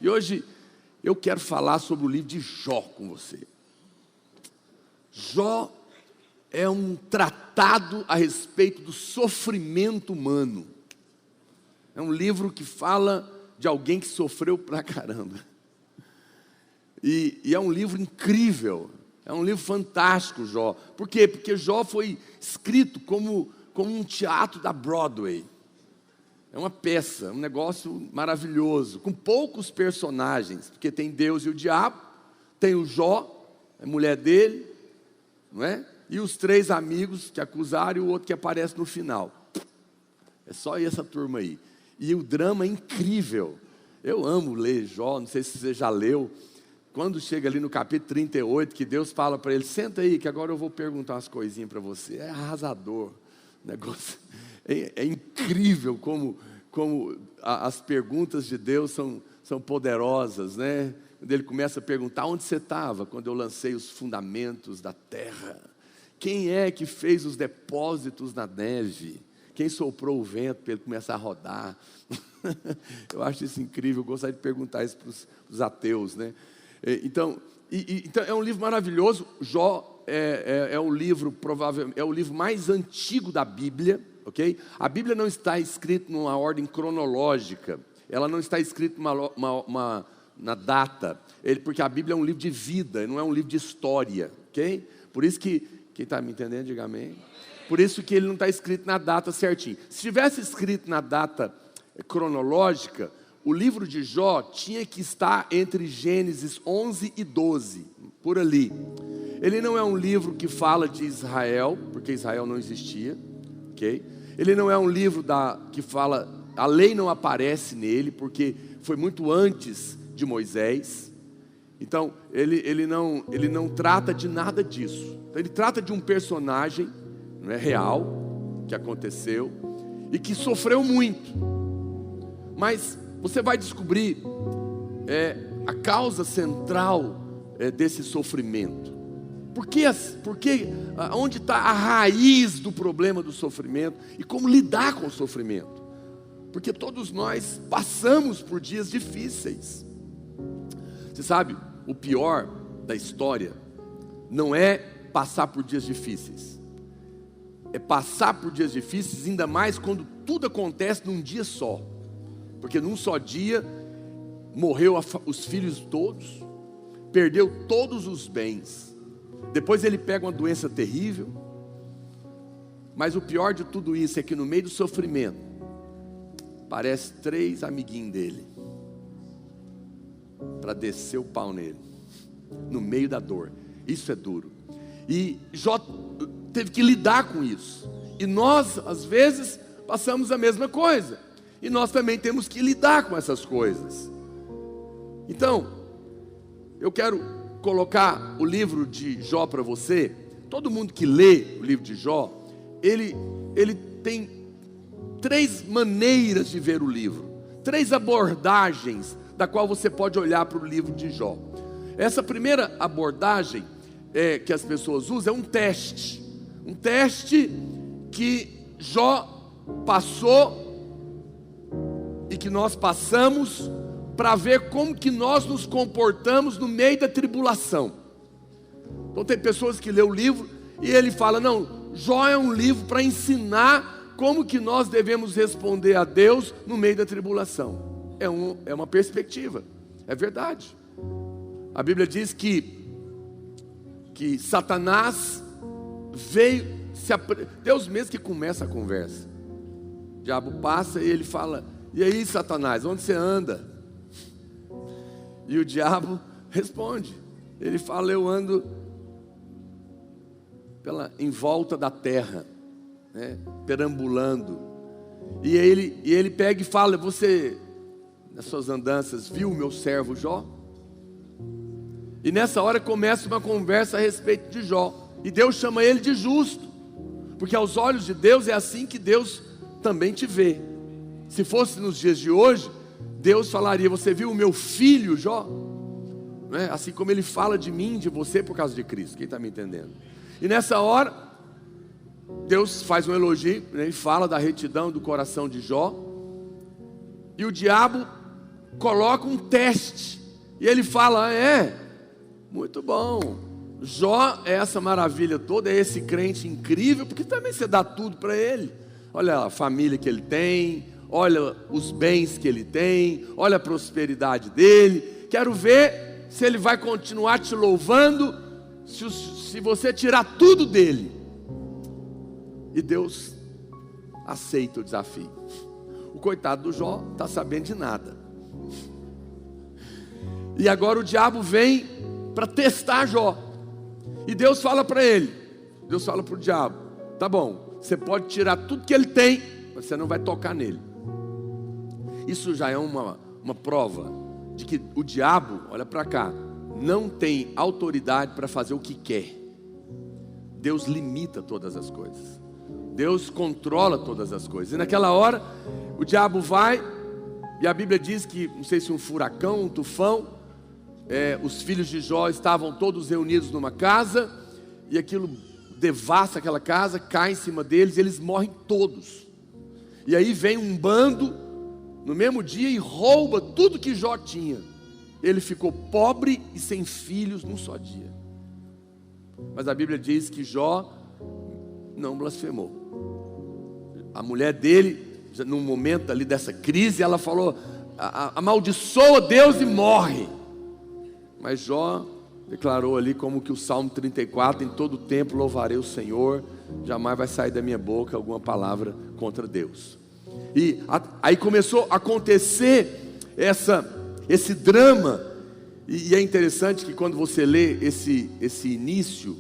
E hoje eu quero falar sobre o livro de Jó com você. Jó é um tratado a respeito do sofrimento humano. É um livro que fala de alguém que sofreu pra caramba. E é um livro incrível, é um livro fantástico, Jó. Por quê? Porque Jó foi escrito como um teatro da Broadway. É uma peça, um negócio maravilhoso, com poucos personagens, porque tem Deus e o diabo, tem o Jó, a mulher dele, não é? E os 3 amigos que acusaram e o outro que aparece no final. É só essa turma aí. E o drama é incrível. Eu amo ler Jó, não sei se você já leu. Quando chega ali no capítulo 38, que Deus fala para ele, senta aí que agora eu vou perguntar umas coisinhas para você. É arrasador o negócio. É incrível como as perguntas de Deus são poderosas, né? Quando ele começa a perguntar, onde você estava quando eu lancei os fundamentos da terra? Quem é que fez os depósitos na neve? Quem soprou o vento para ele começar a rodar? Eu acho isso incrível, eu gostaria de perguntar isso para os ateus, né? Então é um livro maravilhoso. Jó é o livro, provavelmente, é o livro mais antigo da Bíblia, ok? A Bíblia não está escrita numa ordem cronológica, ela não está escrita na data, porque a Bíblia é um livro de vida, não é um livro de história, ok? Por isso que, quem está me entendendo, diga amém. Por isso que ele não está escrito na data certinho. Se tivesse escrito na data cronológica, o livro de Jó tinha que estar entre Gênesis 11 e 12, por ali. Ele não é um livro que fala de Israel, porque Israel não existia, ok? Ele não é um livro que fala, a lei não aparece nele, porque foi muito antes de Moisés. Então, ele não trata de nada disso. Então, ele trata de um personagem, não é, real, que aconteceu, e que sofreu muito. Mas você vai descobrir a causa central desse sofrimento. Onde está a raiz do problema do sofrimento e como lidar com o sofrimento? Porque todos nós passamos por dias difíceis. Você sabe, o pior da história não é passar por dias difíceis. É passar por dias difíceis, ainda mais quando tudo acontece num dia só. Porque num só dia, morreu os filhos todos, perdeu todos os bens. Depois ele pega uma doença terrível. Mas o pior de tudo isso é que no meio do sofrimento, aparece 3 amiguinhos dele, para descer o pau nele, no meio da dor. Isso é duro. E Jó teve que lidar com isso. E nós, às vezes, passamos a mesma coisa. E nós também temos que lidar com essas coisas. Então, eu quero colocar o livro de Jó para você. Todo mundo que lê o livro de Jó, ele tem 3 maneiras de ver o livro, 3 abordagens da qual você pode olhar para o livro de Jó. Essa primeira abordagem que as pessoas usam é um teste que Jó passou e que nós passamos para ver como que nós nos comportamos no meio da tribulação. Então tem pessoas que lêem o livro e ele fala, não, Jó é um livro para ensinar como que nós devemos responder a Deus no meio da tribulação. É uma perspectiva, é verdade. A Bíblia diz que Satanás veio, Deus mesmo que começa a conversa. O diabo passa e ele fala, e aí Satanás, onde você anda? E o diabo responde, ele fala, eu ando em volta da terra, né, perambulando. E ele pega e fala, você, nas suas andanças, viu o meu servo Jó? E nessa hora começa uma conversa a respeito de Jó. E Deus chama ele de justo, porque aos olhos de Deus é assim que Deus também te vê. Se fosse nos dias de hoje, Deus falaria, você viu o meu filho Jó? Não é? Assim como ele fala de mim, de você por causa de Cristo. Quem está me entendendo? E nessa hora, Deus faz um elogio, né? Ele fala da retidão do coração de Jó. E o diabo coloca um teste. E ele fala: muito bom, Jó é essa maravilha toda, é esse crente incrível, porque também você dá tudo para ele. Olha a família que ele tem, olha os bens que ele tem, olha a prosperidade dele. Quero ver se ele vai continuar te louvando, se você tirar tudo dele. E Deus aceita o desafio. O coitado do Jó não está sabendo de nada. E agora o diabo vem para testar Jó. E Deus fala para ele, Deus fala para o diabo: tá bom, você pode tirar tudo que ele tem, mas você não vai tocar nele. Isso já é uma prova de que o diabo, olha para cá, não tem autoridade para fazer o que quer. Deus limita todas as coisas. Deus controla todas as coisas. E naquela hora, o diabo vai, e a Bíblia diz que, não sei se um furacão, um tufão, os filhos de Jó estavam todos reunidos numa casa, e aquilo devasta aquela casa, cai em cima deles, e eles morrem todos. E aí vem um bando, no mesmo dia, e rouba tudo que Jó tinha. Ele ficou pobre e sem filhos num só dia. Mas a Bíblia diz que Jó não blasfemou. A mulher dele, num momento ali dessa crise, ela falou: amaldiçoa Deus e morre. Mas Jó declarou ali, como que o Salmo 34, em todo tempo louvarei o Senhor, jamais vai sair da minha boca alguma palavra contra Deus. E aí começou a acontecer esse drama. E é interessante que quando você lê esse início,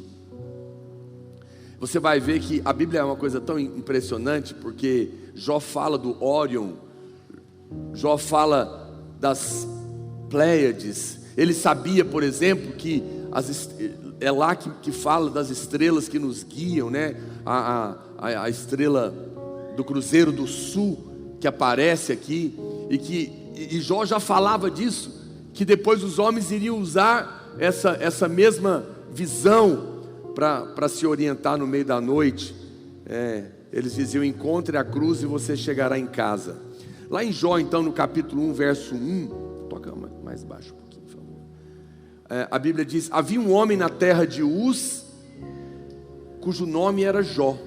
você vai ver que a Bíblia é uma coisa tão impressionante, porque Jó fala do Órion, Jó fala das Pléiades. Ele sabia, por exemplo, que é lá que fala das estrelas que nos guiam, né? A estrela do Cruzeiro do Sul que aparece aqui, e Jó já falava disso, que depois os homens iriam usar essa mesma visão para se orientar no meio da noite. Eles diziam: encontre a cruz e você chegará em casa. Lá em Jó, então, no capítulo 1, verso 1, toca mais baixo um pouquinho, por favor. A Bíblia diz: havia um homem na terra de Uz, cujo nome era Jó,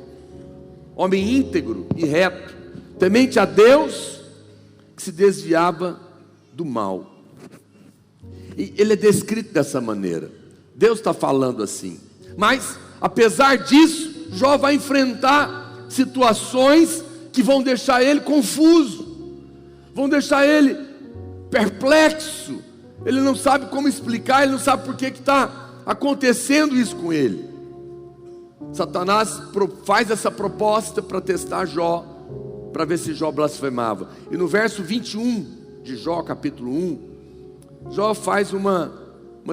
homem íntegro e reto, temente a Deus, que se desviava do mal. E ele é descrito dessa maneira. Deus está falando assim. Mas, apesar disso, Jó vai enfrentar situações que vão deixar ele confuso, vão deixar ele perplexo. Ele não sabe como explicar, ele não sabe por que está acontecendo isso com ele. Satanás faz essa proposta para testar Jó, para ver se Jó blasfemava. E no verso 21 de Jó, capítulo 1, Jó faz uma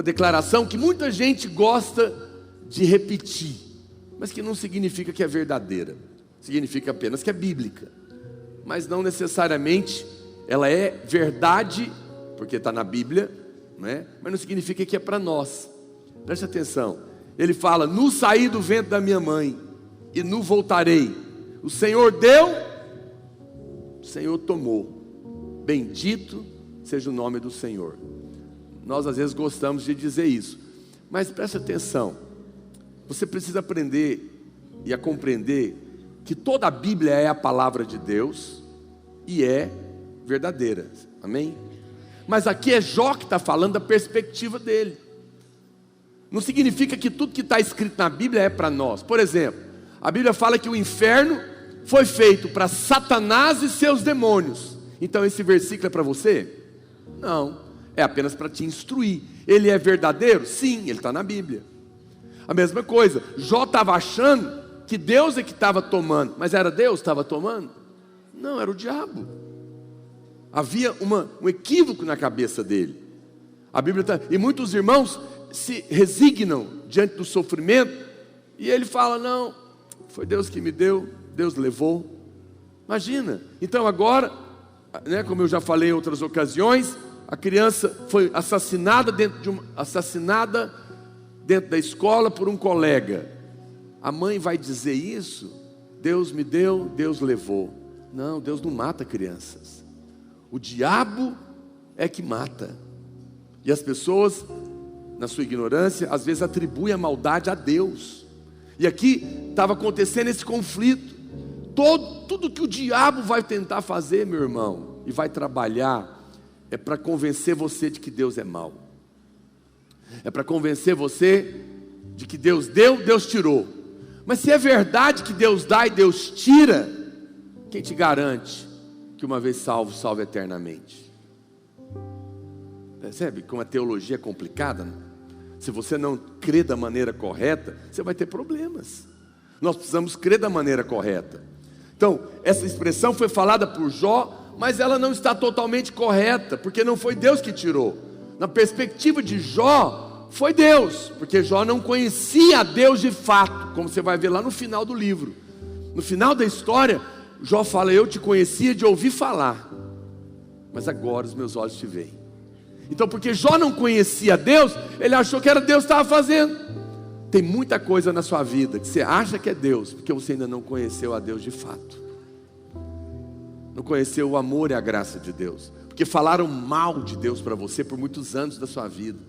declaração que muita gente gosta de repetir, mas que não significa que é verdadeira, significa apenas que é bíblica, mas não necessariamente ela é verdade, porque está na Bíblia, né? Mas não significa que é para nós. Preste atenção, ele fala: nu saí do ventre da minha mãe, e nu voltarei. O Senhor deu, o Senhor tomou, bendito seja o nome do Senhor. Nós às vezes gostamos de dizer isso, mas preste atenção, você precisa aprender e a compreender que toda a Bíblia é a palavra de Deus e é verdadeira, amém? Mas aqui é Jó que está falando da perspectiva dele. Não significa que tudo que está escrito na Bíblia é para nós. Por exemplo, a Bíblia fala que o inferno foi feito para Satanás e seus demônios. Então esse versículo é para você? Não. É apenas para te instruir. Ele é verdadeiro? Sim, ele está na Bíblia. A mesma coisa, Jó estava achando que Deus é que estava tomando. Mas era Deus que estava tomando? Não, era o diabo. Havia um equívoco na cabeça dele. A Bíblia e muitos irmãos se resignam diante do sofrimento, e ele fala: não, foi Deus que me deu, Deus levou. Imagina, então agora, né, como eu já falei em outras ocasiões, a criança foi assassinada dentro da escola por um colega. A mãe vai dizer isso? Deus me deu, Deus levou. Não, Deus não mata crianças. O diabo é que mata. E as pessoas, na sua ignorância, às vezes atribuem a maldade a Deus. E aqui estava acontecendo esse conflito. Tudo que o diabo vai tentar fazer, meu irmão, e vai trabalhar, é para convencer você de que Deus é mau. É para convencer você de que Deus deu, Deus tirou. Mas se é verdade que Deus dá e Deus tira, quem te garante que uma vez salvo, salvo eternamente? Percebe como a teologia é complicada, né? Se você não crê da maneira correta, você vai ter problemas. Nós precisamos crer da maneira correta. Então, essa expressão foi falada por Jó, mas ela não está totalmente correta, porque não foi Deus que tirou. Na perspectiva de Jó, foi Deus, porque Jó não conhecia a Deus de fato, como você vai ver lá no final do livro. No final da história, Jó fala: eu te conhecia de ouvir falar, mas agora os meus olhos te veem. Então, porque Jó não conhecia Deus, ele achou que era Deus que estava fazendo. Tem muita coisa na sua vida que você acha que é Deus, porque você ainda não conheceu a Deus de fato. Não conheceu o amor e a graça de Deus, porque falaram mal de Deus para você por muitos anos da sua vida.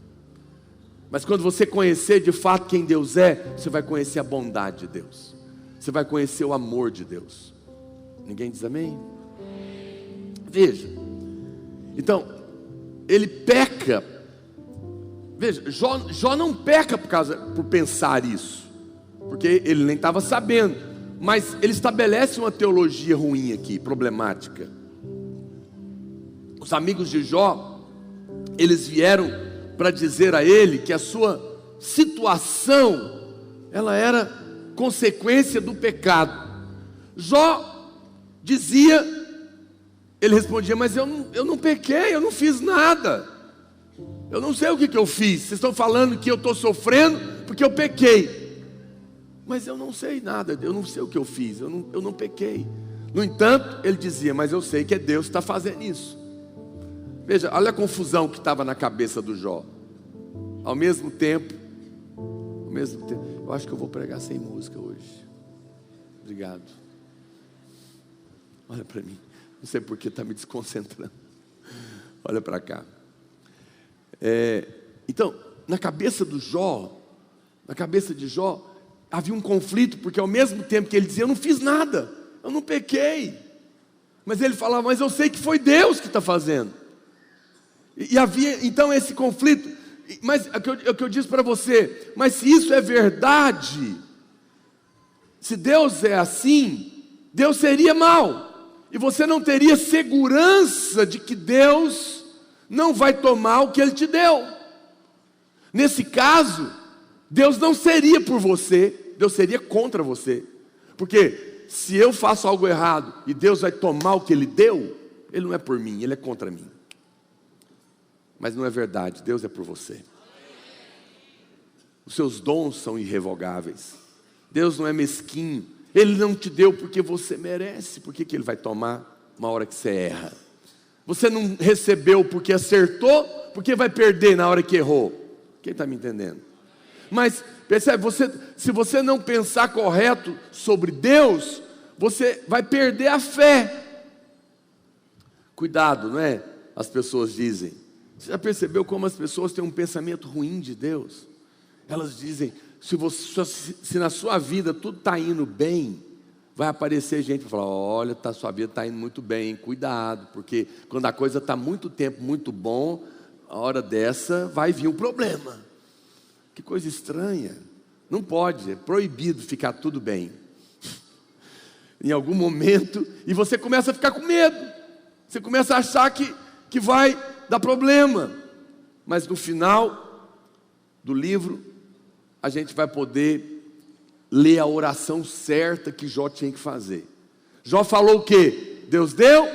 Mas quando você conhecer de fato quem Deus é, você vai conhecer a bondade de Deus, você vai conhecer o amor de Deus. Ninguém diz amém? Veja, então, ele peca. Veja, Jó não peca por pensar isso, porque ele nem estava sabendo, mas ele estabelece uma teologia ruim aqui, problemática. Os amigos de Jó, eles vieram para dizer a ele que a sua situação, ela era consequência do pecado. Jó dizia, ele respondia: mas eu não pequei, eu não fiz nada, eu não sei o que eu fiz. Vocês estão falando que eu estou sofrendo porque eu pequei, mas eu não sei nada, eu não sei o que eu fiz, eu não pequei. No entanto, ele dizia: mas eu sei que é Deus que está fazendo isso. Veja, olha a confusão que estava na cabeça do Jó. Ao mesmo tempo, eu acho que eu vou pregar sem música hoje. Obrigado. Olha para mim, não sei porque está me desconcentrando. Olha para cá. Então, na cabeça de Jó, havia um conflito, porque ao mesmo tempo que ele dizia: eu não fiz nada, eu não pequei, mas ele falava: mas eu sei que foi Deus que está fazendo. E havia então esse conflito. Mas é o que eu disse para você: mas se isso é verdade, se Deus é assim, Deus seria mau, e você não teria segurança de que Deus não vai tomar o que Ele te deu. Nesse caso, Deus não seria por você, Deus seria contra você. Porque se eu faço algo errado e Deus vai tomar o que Ele deu, Ele não é por mim, Ele é contra mim. Mas não é verdade, Deus é por você. Os seus dons são irrevogáveis. Deus não é mesquinho, Ele não te deu porque você merece. Por que Ele vai tomar uma hora que você erra? Você não recebeu porque acertou, porque vai perder na hora que errou. Quem está me entendendo? Mas percebe, se você não pensar correto sobre Deus, você vai perder a fé. Cuidado, não é? As pessoas dizem. Você já percebeu como as pessoas têm um pensamento ruim de Deus? Elas dizem: se na sua vida tudo está indo bem, vai aparecer gente para falar: olha, sua vida está indo muito bem, hein? Cuidado, porque quando a coisa está muito tempo muito bom, a hora dessa vai vir um problema. Que coisa estranha. Não pode, é proibido ficar tudo bem. Em algum momento, e você começa a ficar com medo, você começa a achar que vai dar problema, mas no final do livro a gente vai poder ler a oração certa que Jó tinha que fazer. Jó falou o quê? Deus deu,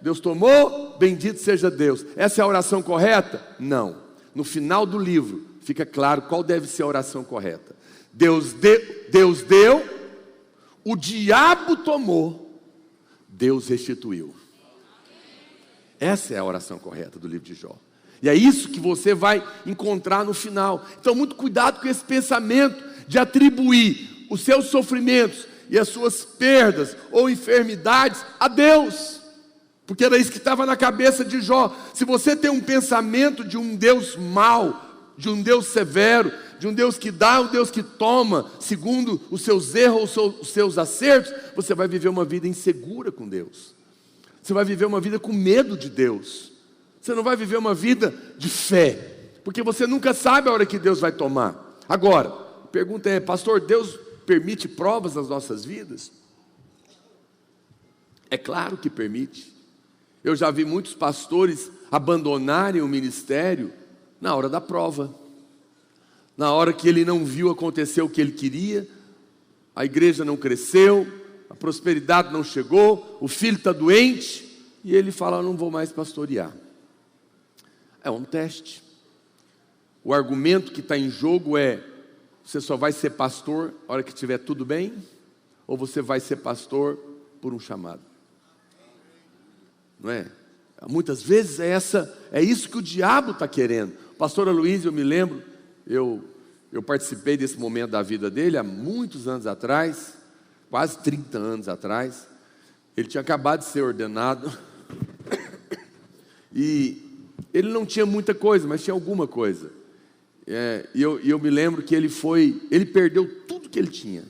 Deus tomou, bendito seja Deus. Essa é a oração correta? Não. No final do livro fica claro qual deve ser a oração correta. Deus deu, o diabo tomou, Deus restituiu. Essa é a oração correta do livro de Jó. E é isso que você vai encontrar no final. Então, muito cuidado com esse pensamento de atribuir os seus sofrimentos e as suas perdas ou enfermidades a Deus. porque era isso que estava na cabeça de Jó. Se você tem um pensamento de um Deus mau, de um Deus severo, de um Deus que dá, um Deus que toma, segundo os seus erros, os seus acertos, você vai viver uma vida insegura com Deus. Você vai viver uma vida com medo de Deus. Você não vai viver uma vida de fé, porque você nunca sabe a hora que Deus vai tomar. Agora, a pergunta é, pastor, Deus permite provas nas nossas vidas? É claro que permite. Eu já vi muitos pastores abandonarem o ministério na hora da prova. Na hora que ele não viu acontecer o que ele queria, a igreja não cresceu, a prosperidade não chegou, o filho está doente, e ele fala, não vou mais pastorear. É um teste. O argumento que está em jogo é, você só vai ser pastor na hora que estiver tudo bem, ou você vai ser pastor por um chamado? Não é? Muitas vezes é isso que o diabo está querendo. Pastor Aloysio, eu me lembro, eu participei desse momento da vida dele há muitos anos atrás, quase 30 anos atrás. Ele tinha acabado de ser ordenado e ele não tinha muita coisa, mas tinha alguma coisa. E eu me lembro que ele perdeu tudo que ele tinha.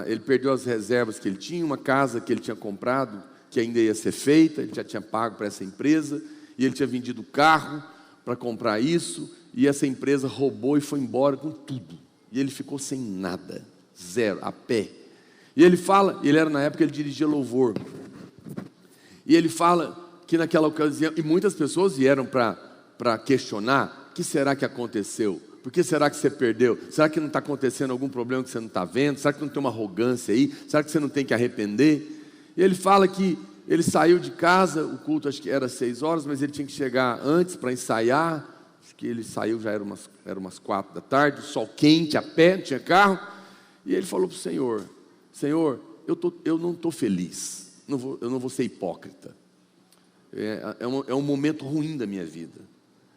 Ele perdeu as reservas que ele tinha, uma casa que ele tinha comprado, que ainda ia ser feita, ele já tinha pago para essa empresa, e ele tinha vendido o carro para comprar isso, e essa empresa roubou e foi embora com tudo. E ele ficou sem nada, zero, a pé. E ele fala, na época ele dirigia louvor, e ele fala que naquela ocasião, e muitas pessoas vieram para questionar, o que será que aconteceu? Por que será que você perdeu? Será que não está acontecendo algum problema que você não está vendo? Será que não tem uma arrogância aí? Será que você não tem que arrepender? E ele fala que ele saiu de casa, o culto acho que era 6 horas, mas ele tinha que chegar antes para ensaiar. Acho que ele saiu, já era umas 4 da tarde, sol quente, a pé, não tinha carro. E ele falou para o Senhor, Senhor, eu não estou feliz, eu não vou ser hipócrita. É um momento ruim da minha vida,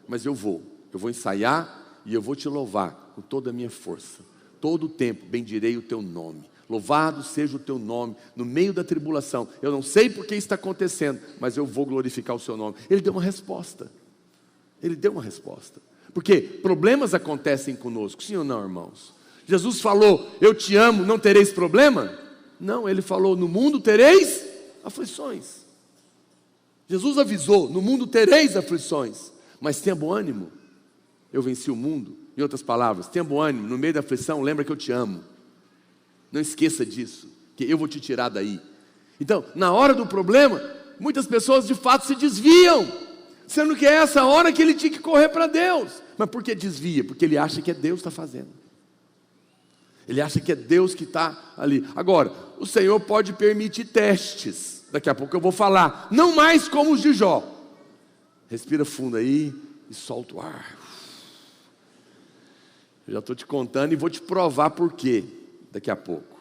mas eu vou ensaiar e eu vou te louvar com toda a minha força. Todo o tempo bendirei o teu nome. Louvado seja o teu nome, no meio da tribulação. Eu não sei por que isso está acontecendo, mas eu vou glorificar o seu nome. Ele deu uma resposta. Porque problemas acontecem conosco, sim ou não, irmãos? Jesus falou, eu te amo, não tereis problema? Não, ele falou, no mundo tereis aflições. Jesus avisou, no mundo tereis aflições, mas tenha bom ânimo. Eu venci o mundo. Em outras palavras, tenha bom ânimo, no meio da aflição, lembra que eu te amo. Não esqueça disso, que eu vou te tirar daí. Então, na hora do problema, muitas pessoas de fato se desviam, sendo que é essa hora que ele tinha que correr para Deus. Mas por que desvia? Porque ele acha que é Deus que está fazendo. Ele acha que é Deus que está ali. Agora, o Senhor pode permitir testes. Daqui a pouco eu vou falar, não mais como os de Jó. Respira fundo aí e solta o ar. Eu já estou te contando e vou te provar por quê. Daqui a pouco,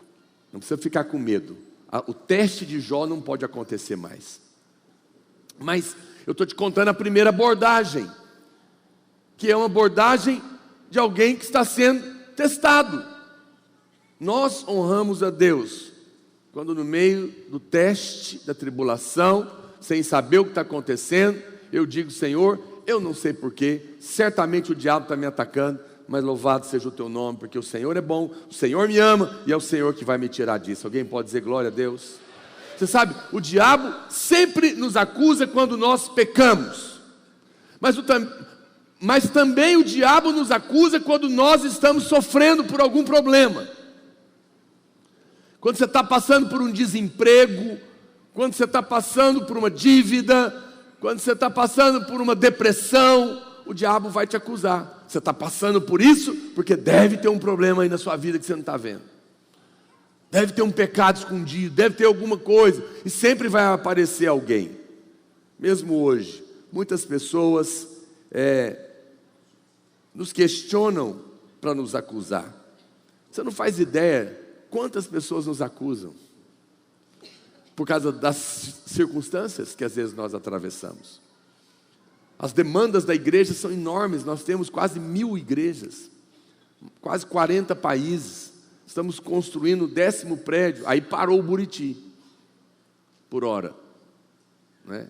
não precisa ficar com medo. O teste de Jó não pode acontecer mais. Mas eu estou te contando a primeira abordagem, que é uma abordagem de alguém que está sendo testado. Nós honramos a Deus quando no meio do teste, da tribulação, sem saber o que está acontecendo, eu digo, Senhor, eu não sei porquê, certamente o diabo está me atacando, mas louvado seja o teu nome, porque o Senhor é bom, o Senhor me ama, e é o Senhor que vai me tirar disso. Alguém pode dizer glória a Deus? Você sabe, o diabo sempre nos acusa quando nós pecamos, mas também o diabo nos acusa quando nós estamos sofrendo por algum problema. Quando você está passando por um desemprego, quando você está passando por uma dívida, quando você está passando por uma depressão, o diabo vai te acusar. Você está passando por isso porque deve ter um problema aí na sua vida que você não está vendo. Deve ter um pecado escondido, deve ter alguma coisa. E sempre vai aparecer alguém. Mesmo hoje, muitas pessoas nos questionam para nos acusar. Você não faz ideia quantas pessoas nos acusam por causa das circunstâncias que às vezes nós atravessamos. As demandas da igreja são enormes, nós temos quase 1000 igrejas, quase 40 países, estamos construindo o 10º prédio, aí parou o Buriti, por hora, né?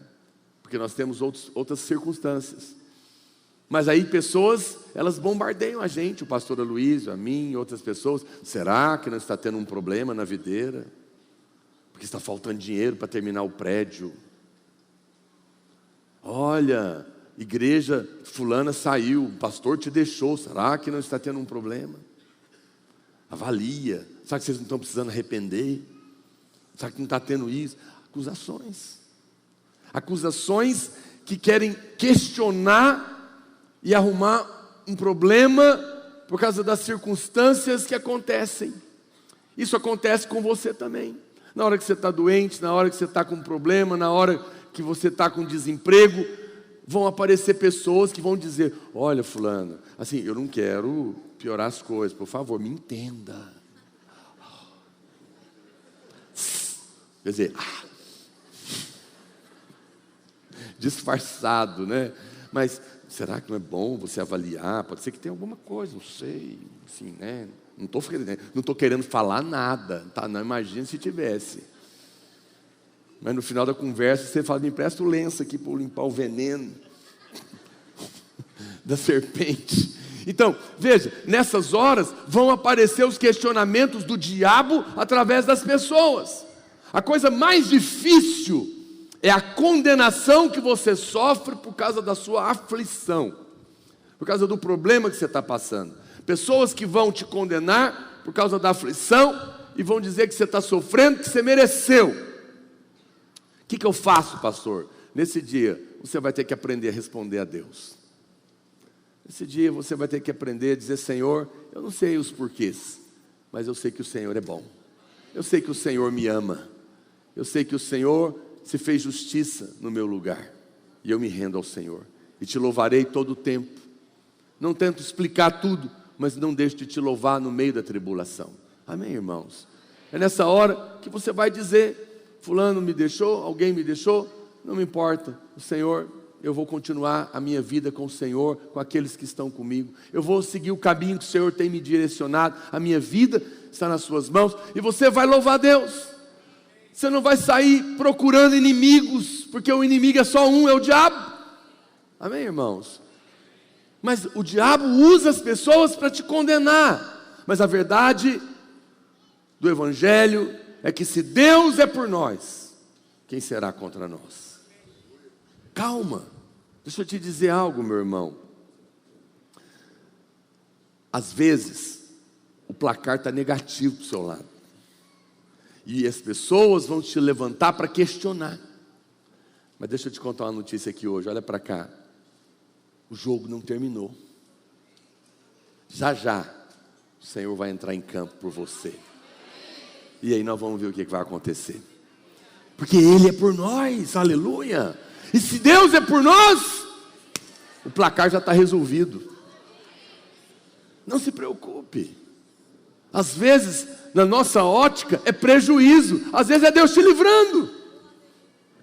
Porque nós temos outras circunstâncias. Mas aí pessoas, elas bombardeiam a gente, o pastor Aloysio, a mim, outras pessoas. Será que não está tendo um problema na videira? Porque está faltando dinheiro para terminar o prédio. Olha, igreja fulana saiu, o pastor te deixou. Será que não está tendo um problema? Avalia. Será que vocês não estão precisando arrepender? Será que não está tendo isso? Acusações. Acusações que querem questionar e arrumar um problema por causa das circunstâncias que acontecem. Isso acontece com você também. Na hora que você está doente, na hora que você está com um problema, na hora que você está com desemprego, vão aparecer pessoas que vão dizer: olha, fulano, assim, eu não quero piorar as coisas, por favor, me entenda. Quer dizer, disfarçado, né? Mas será que não é bom você avaliar? Pode ser que tenha alguma coisa, não sei, assim, né? Não estou querendo falar nada, tá? Não imagina se tivesse. Mas no final da conversa você fala: me empresta o lenço aqui para limpar o veneno da serpente. Então, veja, nessas horas vão aparecer os questionamentos do diabo através das pessoas. A coisa mais difícil é a condenação que você sofre por causa da sua aflição, por causa do problema que você está passando. Pessoas que vão te condenar por causa da aflição e vão dizer que você está sofrendo, que você mereceu. O que eu faço, pastor? Nesse dia, você vai ter que aprender a responder a Deus. Nesse dia, você vai ter que aprender a dizer: Senhor, eu não sei os porquês, mas eu sei que o Senhor é bom. Eu sei que o Senhor me ama. Eu sei que o Senhor se fez justiça no meu lugar. E eu me rendo ao Senhor. E te louvarei todo o tempo. Não tento explicar tudo, mas não deixo de te louvar no meio da tribulação. Amém, irmãos? É nessa hora que você vai dizer: fulano me deixou, alguém me deixou, não me importa. O Senhor, eu vou continuar a minha vida com o Senhor, com aqueles que estão comigo. Eu vou seguir o caminho que o Senhor tem me direcionado. A minha vida está nas suas mãos. E você vai louvar a Deus. Você não vai sair procurando inimigos, porque o inimigo é só um, é o diabo. Amém, irmãos? Mas o diabo usa as pessoas para te condenar. Mas a verdade do Evangelho é que se Deus é por nós, quem será contra nós? Calma, deixa eu te dizer algo, meu irmão. Às vezes, o placar está negativo para o seu lado. E as pessoas vão te levantar para questionar. Mas deixa eu te contar uma notícia aqui hoje, olha para cá. O jogo não terminou. Já já, o Senhor vai entrar em campo por você. E aí nós vamos ver o que vai acontecer. Porque Ele é por nós, aleluia. E se Deus é por nós, o placar já está resolvido. Não se preocupe. Às vezes, na nossa ótica, é prejuízo. Às vezes é Deus te livrando.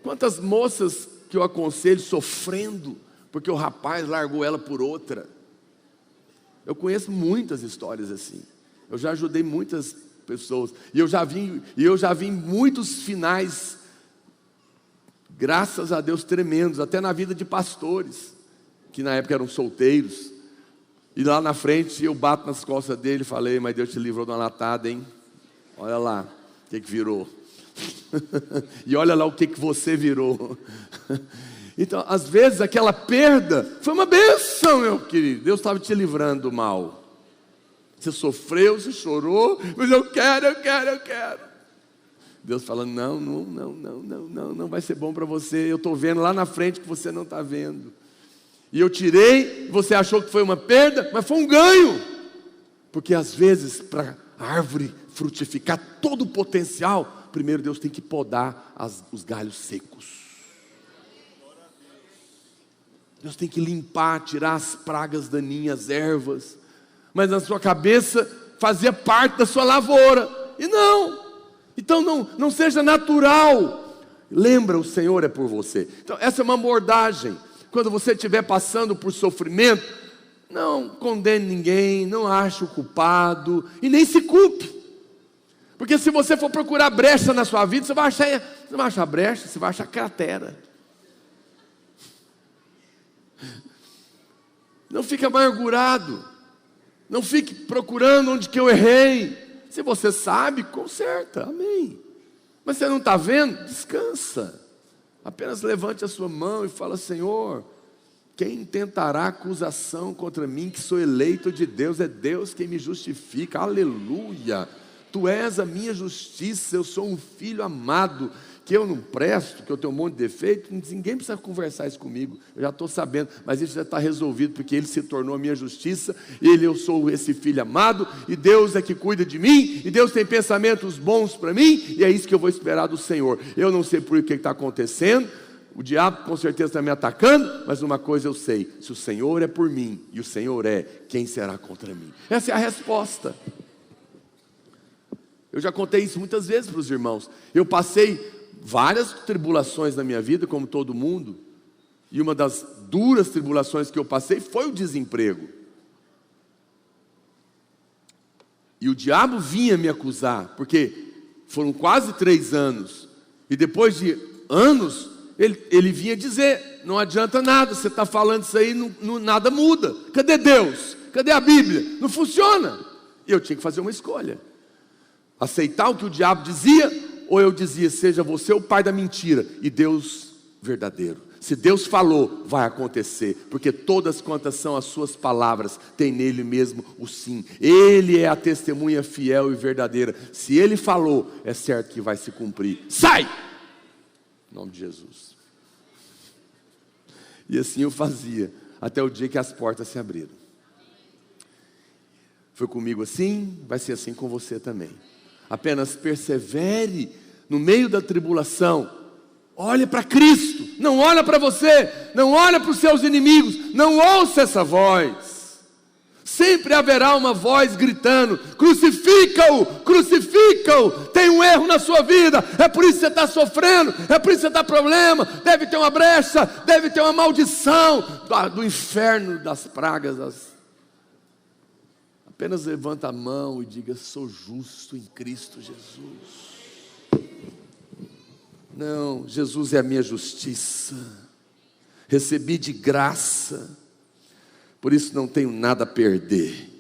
Quantas moças que eu aconselho sofrendo porque o rapaz largou ela por outra. Eu conheço muitas histórias assim. Eu já ajudei muitas pessoas. E eu já vi muitos finais, graças a Deus, tremendos. Até na vida de pastores, que na época eram solteiros. E lá na frente eu bato nas costas dele e falei: mas Deus te livrou de uma latada, hein? Olha lá o que virou. E olha lá o que você virou. Então, às vezes aquela perda foi uma bênção, meu querido. Deus estava te livrando do mal. Você sofreu, você chorou, mas eu quero. Deus falando: não vai ser bom para você. Eu estou vendo lá na frente que você não está vendo. E eu tirei, você achou que foi uma perda, mas foi um ganho. Porque às vezes, para a árvore frutificar todo o potencial, primeiro Deus tem que podar os galhos secos. Deus tem que limpar, tirar as pragas daninhas, ervas. Mas na sua cabeça fazia parte da sua lavoura. E não. Então não seja natural. Lembra, o Senhor é por você. Então essa é uma abordagem. Quando você estiver passando por sofrimento, não condene ninguém, não ache o culpado e nem se culpe. Porque se você for procurar brecha na sua vida, você vai achar brecha, você vai achar cratera. Não fique amargurado. Não fique procurando onde que eu errei. Se você sabe, conserta, amém. Mas você não está vendo? Descansa. Apenas levante a sua mão e fala: Senhor, quem tentará acusação contra mim, que sou eleito de Deus? É Deus quem me justifica, aleluia. Tu és a minha justiça, eu sou um filho amado, que eu não presto, que eu tenho um monte de defeito. Ninguém precisa conversar isso comigo, eu já estou sabendo, mas isso já está resolvido, porque Ele se tornou a minha justiça, eu sou esse filho amado, e Deus é que cuida de mim, e Deus tem pensamentos bons para mim, e é isso que eu vou esperar do Senhor. Eu não sei por que está acontecendo, o diabo com certeza está me atacando, mas uma coisa eu sei: se o Senhor é por mim, e o Senhor é, quem será contra mim? Essa é a resposta. Eu já contei isso muitas vezes para os irmãos. Eu passei várias tribulações na minha vida, como todo mundo, e uma das duras tribulações que eu passei foi o desemprego. E o diabo vinha me acusar, porque foram quase 3 anos, e depois de anos, ele vinha dizer: não adianta nada, você está falando isso aí, nada muda. Cadê Deus? Cadê a Bíblia? Não funciona. E eu tinha que fazer uma escolha: aceitar o que o diabo dizia, ou eu dizia: seja você o pai da mentira e Deus verdadeiro. Se Deus falou, vai acontecer, porque todas quantas são as suas palavras, tem nele mesmo o sim. Ele é a testemunha fiel e verdadeira. Se Ele falou, é certo que vai se cumprir. Sai! Em nome de Jesus. E assim eu fazia, até o dia que as portas se abriram. Foi comigo assim, vai ser assim com você também. Apenas persevere no meio da tribulação. Olhe para Cristo, não olha para você, não olha para os seus inimigos, não ouça essa voz. Sempre haverá uma voz gritando: crucifica-o, crucifica-o. Tem um erro na sua vida, é por isso que você está sofrendo, é por isso que você está com problema. Deve ter uma brecha, deve ter uma maldição do inferno, das pragas. Apenas levanta a mão e diga: sou justo em Cristo Jesus. Não, Jesus é a minha justiça, recebi de graça, por isso não tenho nada a perder,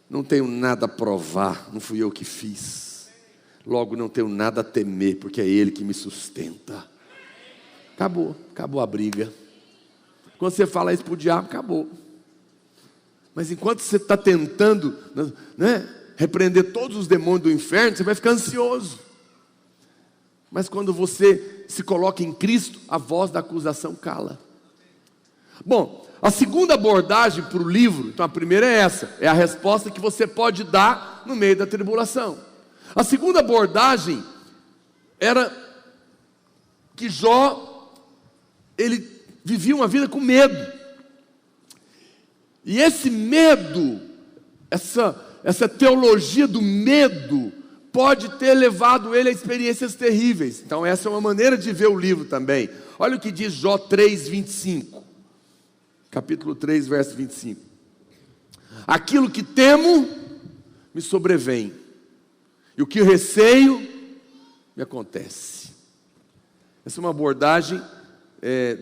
não tenho nada a provar, não fui eu que fiz, logo não tenho nada a temer, porque é Ele que me sustenta. Acabou a briga. Quando você fala isso para o diabo, acabou. Mas enquanto você está tentando, né, repreender todos os demônios do inferno, você vai ficar ansioso. Mas quando você se coloca em Cristo, a voz da acusação cala. Bom, a segunda abordagem para o livro, então a primeira é essa, é a resposta que você pode dar no meio da tribulação. A segunda abordagem era que Jó, ele vivia uma vida com medo. E esse medo, essa teologia do medo, pode ter levado ele a experiências terríveis. Então essa é uma maneira de ver o livro também. Olha o que diz Jó 3:25. Capítulo 3, verso 25. Aquilo que temo me sobrevém, e o que receio me acontece. Essa é uma abordagem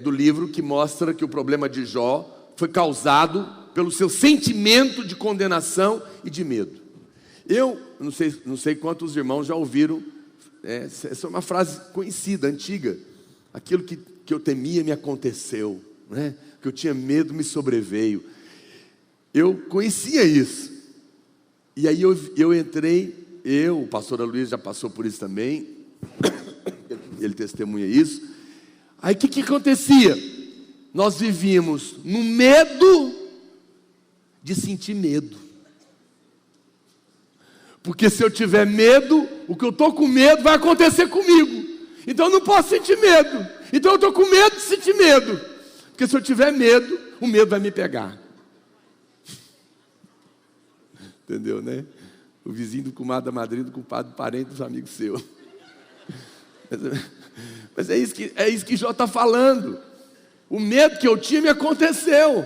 do livro que mostra que o problema de Jó foi causado pelo seu sentimento de condenação e de medo. Eu não sei quantos irmãos já ouviram, essa é uma frase conhecida, antiga: aquilo que eu temia me aconteceu, né? Que eu tinha medo me sobreveio. Eu conhecia isso, e aí eu entrei, o pastor Luiz já passou por isso também, ele testemunha isso. Aí o que acontecia? Nós vivíamos no medo de sentir medo. Porque se eu tiver medo, o que eu estou com medo vai acontecer comigo. Então eu não posso sentir medo. Então eu estou com medo de sentir medo. Porque se eu tiver medo, o medo vai me pegar. Entendeu, né? O vizinho do comadre da madrinha, do compadre do parente, dos amigos seus. Mas é isso que Jó está falando. O medo que eu tinha me aconteceu.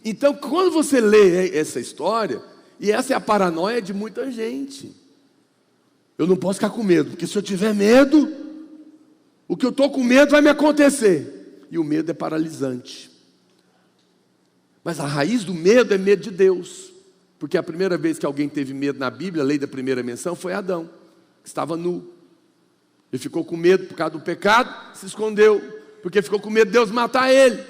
Então quando você lê essa história, e essa é a paranoia de muita gente: eu não posso ficar com medo, porque se eu tiver medo, o que eu estou com medo vai me acontecer. e o medo é paralisante. Mas a raiz do medo é medo de Deus. Porque a primeira vez que alguém teve medo na Bíblia, a lei da primeira menção, foi Adão, que estava nu. Ele ficou com medo por causa do pecado, se escondeu, porque ficou com medo de Deus matar ele.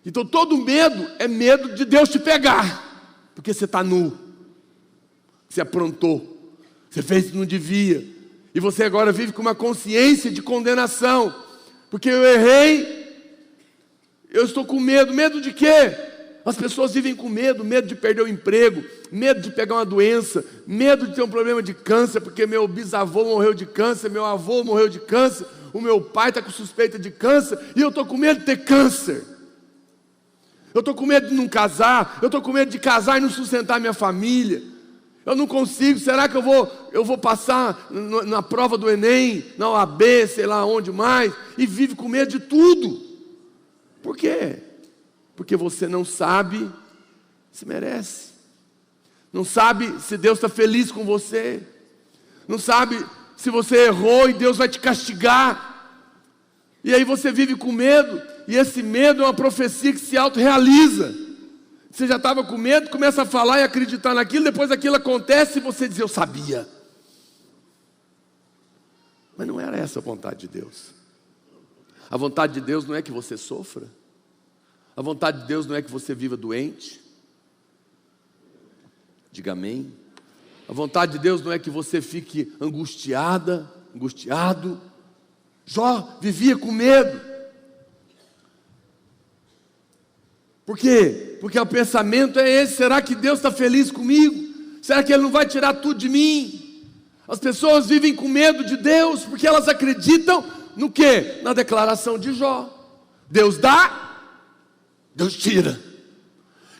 Então todo medo é medo de Deus te pegar, porque você está nu, você aprontou, você fez o que não devia, e você agora vive com uma consciência de condenação, porque eu errei, eu estou com medo. Medo de quê? As pessoas vivem com medo, medo de perder o emprego, medo de pegar uma doença, medo de ter um problema de câncer, porque meu bisavô morreu de câncer, meu avô morreu de câncer, o meu pai está com suspeita de câncer, e eu estou com medo de ter câncer. Eu estou com medo de não casar, eu estou com medo de casar e não sustentar minha família. Eu não consigo, será que eu vou passar na prova do Enem, na OAB, sei lá onde mais, e vive com medo de tudo. Por quê? Porque você não sabe se merece, não sabe se Deus está feliz com você, não sabe se você errou e Deus vai te castigar, e aí você vive com medo, e esse medo é uma profecia que se autorrealiza. Você já estava com medo, começa a falar e acreditar naquilo, depois aquilo acontece e você diz, eu sabia. Mas não era essa a vontade de Deus. A vontade de Deus não é que você sofra. A vontade de Deus não é que você viva doente. Diga amém. A vontade de Deus não é que você fique angustiado. Jó vivia com medo. Por quê? Porque o pensamento é esse: será que Deus está feliz comigo? Será que Ele não vai tirar tudo de mim? As pessoas vivem com medo de Deus, porque elas acreditam no quê? Na declaração de Jó. Deus dá, Deus tira.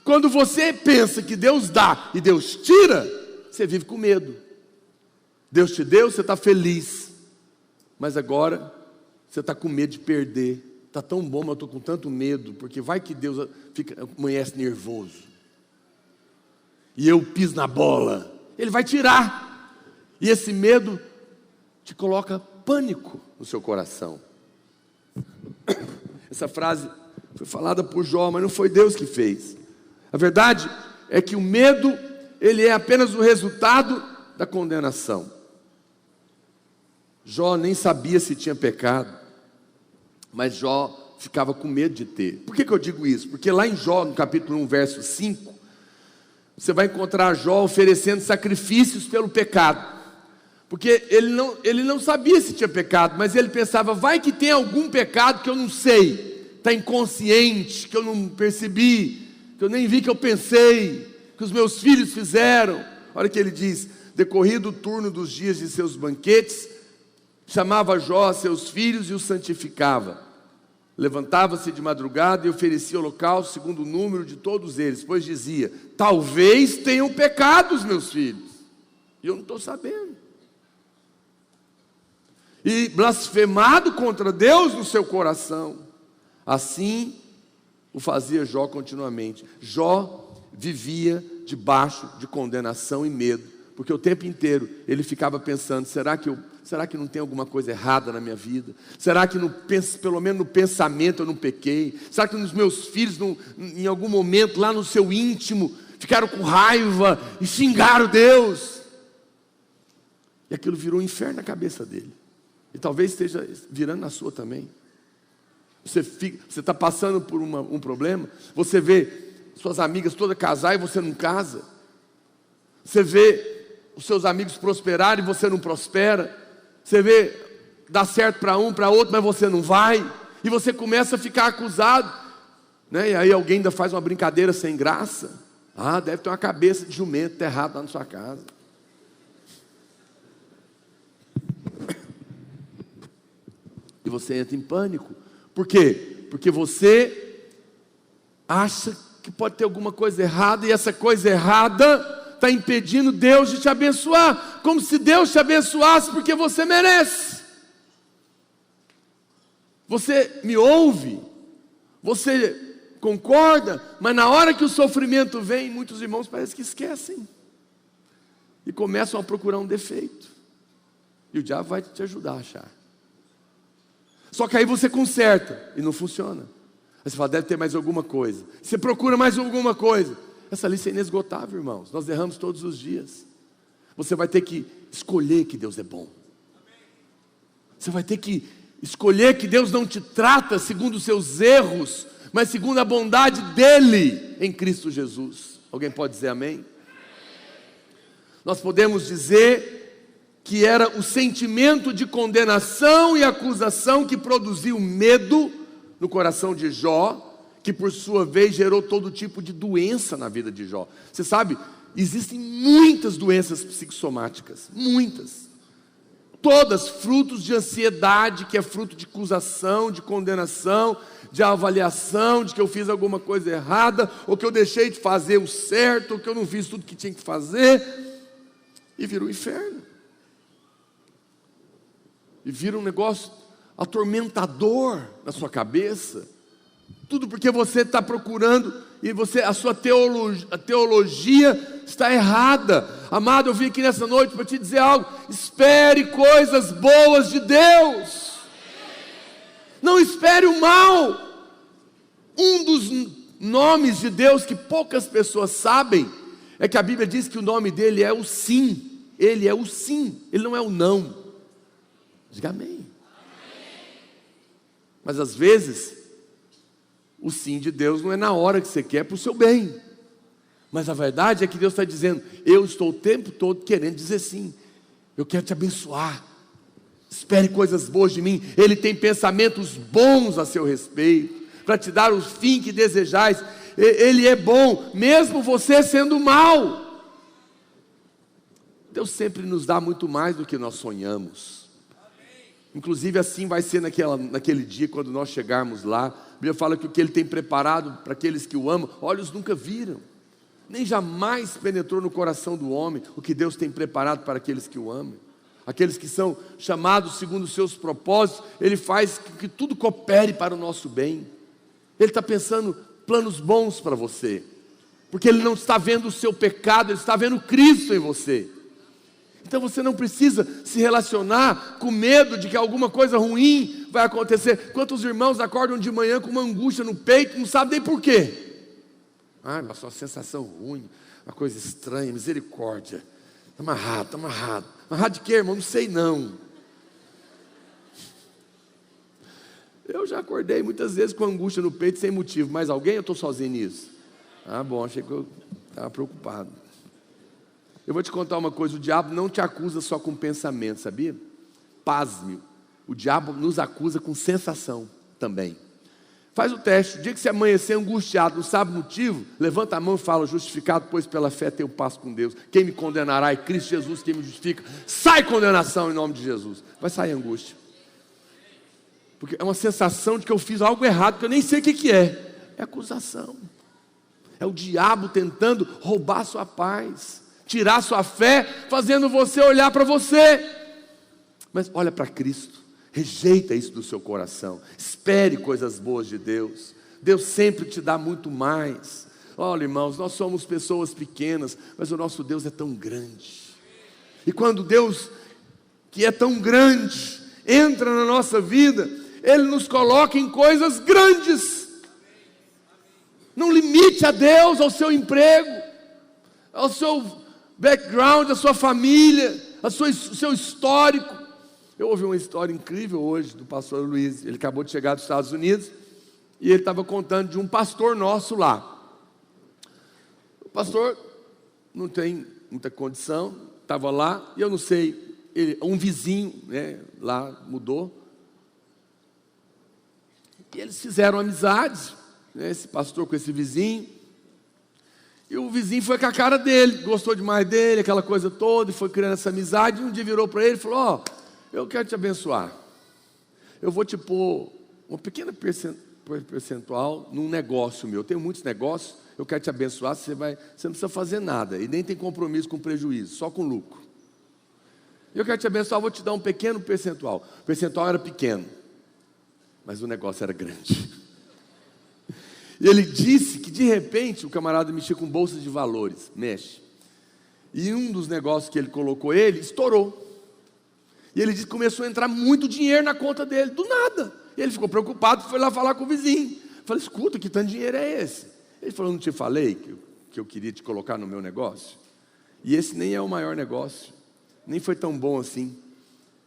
Quando você pensa que Deus dá e Deus tira, você vive com medo. Deus te deu, você está feliz, mas agora você está com medo de perder. Está tão bom, mas eu estou com tanto medo, porque vai que Deus amanhece nervoso, e eu piso na bola, Ele vai tirar, e esse medo te coloca pânico no seu coração. Essa frase foi falada por Jó, mas não foi Deus que fez. A verdade é que o medo, ele é apenas o resultado da condenação. Jó nem sabia se tinha pecado, mas Jó ficava com medo de ter. Por que eu digo isso? Porque lá em Jó, no capítulo 1, verso 5, você vai encontrar Jó oferecendo sacrifícios pelo pecado. Porque ele não sabia se tinha pecado, mas ele pensava, vai que tem algum pecado que eu não sei, está inconsciente, que eu não percebi, que eu nem vi, que eu pensei, que os meus filhos fizeram. Olha o que ele diz: decorrido o turno dos dias de seus banquetes, chamava Jó a seus filhos e os santificava. Levantava-se de madrugada e oferecia holocausto segundo o número de todos eles, pois dizia, talvez tenham pecado os meus filhos, e eu não estou sabendo. E blasfemado contra Deus no seu coração. Assim o fazia Jó continuamente. Jó vivia debaixo de condenação e medo, porque o tempo inteiro ele ficava pensando, será que não tem alguma coisa errada na minha vida? Será que pelo menos no pensamento eu não pequei? Será que os meus filhos em algum momento lá no seu íntimo ficaram com raiva e xingaram Deus? E aquilo virou um inferno na cabeça dele. E talvez esteja virando na sua também. Você está passando por um problema, você vê suas amigas todas casar e você não casa. Você vê os seus amigos prosperarem e você não prospera. Você vê, dá certo para um, para outro, mas você não vai. E você começa a ficar acusado, né? E aí alguém ainda faz uma brincadeira sem graça. Ah, deve ter uma cabeça de jumento enterrado lá na sua casa. E você entra em pânico. Por quê? Porque você acha que pode ter alguma coisa errada, e essa coisa errada está impedindo Deus de te abençoar, como se Deus te abençoasse porque você merece. Você me ouve, você concorda, mas na hora que o sofrimento vem, muitos irmãos parece que esquecem e começam a procurar um defeito, e o diabo vai te ajudar a achar. Só que aí você conserta e não funciona. Aí você fala, deve ter mais alguma coisa. Você procura mais alguma coisa. Essa lista é inesgotável, irmãos. Nós erramos todos os dias. Você vai ter que escolher que Deus é bom. Você vai ter que escolher que Deus não te trata segundo os seus erros, mas segundo a bondade dEle em Cristo Jesus. Alguém pode dizer amém? Nós podemos dizer que era o sentimento de condenação e acusação que produziu medo no coração de Jó, que por sua vez gerou todo tipo de doença na vida de Jó. Você sabe, existem muitas doenças psicossomáticas, muitas. Todas frutos de ansiedade, que é fruto de acusação, de condenação, de avaliação, de que eu fiz alguma coisa errada, ou que eu deixei de fazer o certo, ou que eu não fiz tudo que tinha que fazer, e vira um inferno. E vira um negócio atormentador na sua cabeça. Tudo porque você está procurando e a sua teologia está errada. Amado, eu vim aqui nessa noite para te dizer algo. Espere coisas boas de Deus. Não espere o mal. Um dos nomes de Deus que poucas pessoas sabem é que a Bíblia diz que o nome dele é o sim. Ele é o sim, ele não é o não. Diga amém. Mas às vezes o sim de Deus não é na hora que você quer, para o seu bem. Mas a verdade é que Deus está dizendo, eu estou o tempo todo querendo dizer sim. Eu quero te abençoar. Espere coisas boas de mim. Ele tem pensamentos bons a seu respeito, para te dar o fim que desejais. Ele é bom, mesmo você sendo mau. Deus sempre nos dá muito mais do que nós sonhamos. Inclusive assim vai ser naquele dia, quando nós chegarmos lá. A Bíblia fala que o que Ele tem preparado para aqueles que o amam, olhos nunca viram, nem jamais penetrou no coração do homem o que Deus tem preparado para aqueles que o amam. Aqueles que são chamados segundo os seus propósitos, Ele faz que tudo coopere para o nosso bem. Ele está pensando planos bons para você, porque Ele não está vendo o seu pecado, Ele está vendo Cristo em você. Então você não precisa se relacionar com medo de que alguma coisa ruim vai acontecer. Quantos irmãos acordam de manhã com uma angústia no peito, não sabem nem por quê? Mas uma sensação ruim, uma coisa estranha, misericórdia. Está amarrado, está amarrado. Amarrado de quê, irmão? Não sei não. Eu já acordei muitas vezes com angústia no peito sem motivo. Mais alguém? Eu estou sozinho nisso? Bom, achei que eu estava preocupado. Eu vou te contar uma coisa, o diabo não te acusa só com pensamento, sabia? Pasme, o diabo nos acusa com sensação também. Faz o teste, o dia que você amanhecer angustiado, não sabe o motivo, levanta a mão e fala, justificado, pois pela fé tenho paz com Deus. Quem me condenará é Cristo Jesus, quem me justifica. Sai condenação em nome de Jesus. Vai sair angústia. Porque é uma sensação de que eu fiz algo errado, que eu nem sei o que é. É acusação. É o diabo tentando roubar sua paz, tirar sua fé, fazendo você olhar para você. Mas olha para Cristo, rejeita isso do seu coração, espere coisas boas de Deus. Deus sempre te dá muito mais. Olha, irmãos, nós somos pessoas pequenas, mas o nosso Deus é tão grande. E quando Deus, que é tão grande, entra na nossa vida, Ele nos coloca em coisas grandes. Não limite a Deus ao seu emprego, ao seu background, a sua família, o seu histórico. Eu ouvi uma história incrível hoje do pastor Luiz. Ele acabou de chegar dos Estados Unidos e ele estava contando de um pastor nosso lá. O pastor não tem muita condição, estava lá, e eu não sei, um vizinho, né, lá mudou. E eles fizeram amizade, né, esse pastor com esse vizinho. E o vizinho foi com a cara dele, gostou demais dele, aquela coisa toda, e foi criando essa amizade. E um dia virou para ele e falou, eu quero te abençoar. Eu vou te pôr uma pequena percentual num negócio meu. Eu tenho muitos negócios, eu quero te abençoar, você não precisa fazer nada, e nem tem compromisso com prejuízo, só com lucro. Eu quero te abençoar, vou te dar um pequeno percentual. O percentual era pequeno, mas o negócio era grande. E ele disse que de repente o camarada mexia com bolsas de valores, mexe. E um dos negócios que ele colocou, ele estourou. E ele disse que começou a entrar muito dinheiro na conta dele, do nada. E ele ficou preocupado, foi lá falar com o vizinho. Falei, escuta, que tanto dinheiro é esse? Ele falou, não te falei que eu queria te colocar no meu negócio? E esse nem é o maior negócio, nem foi tão bom assim.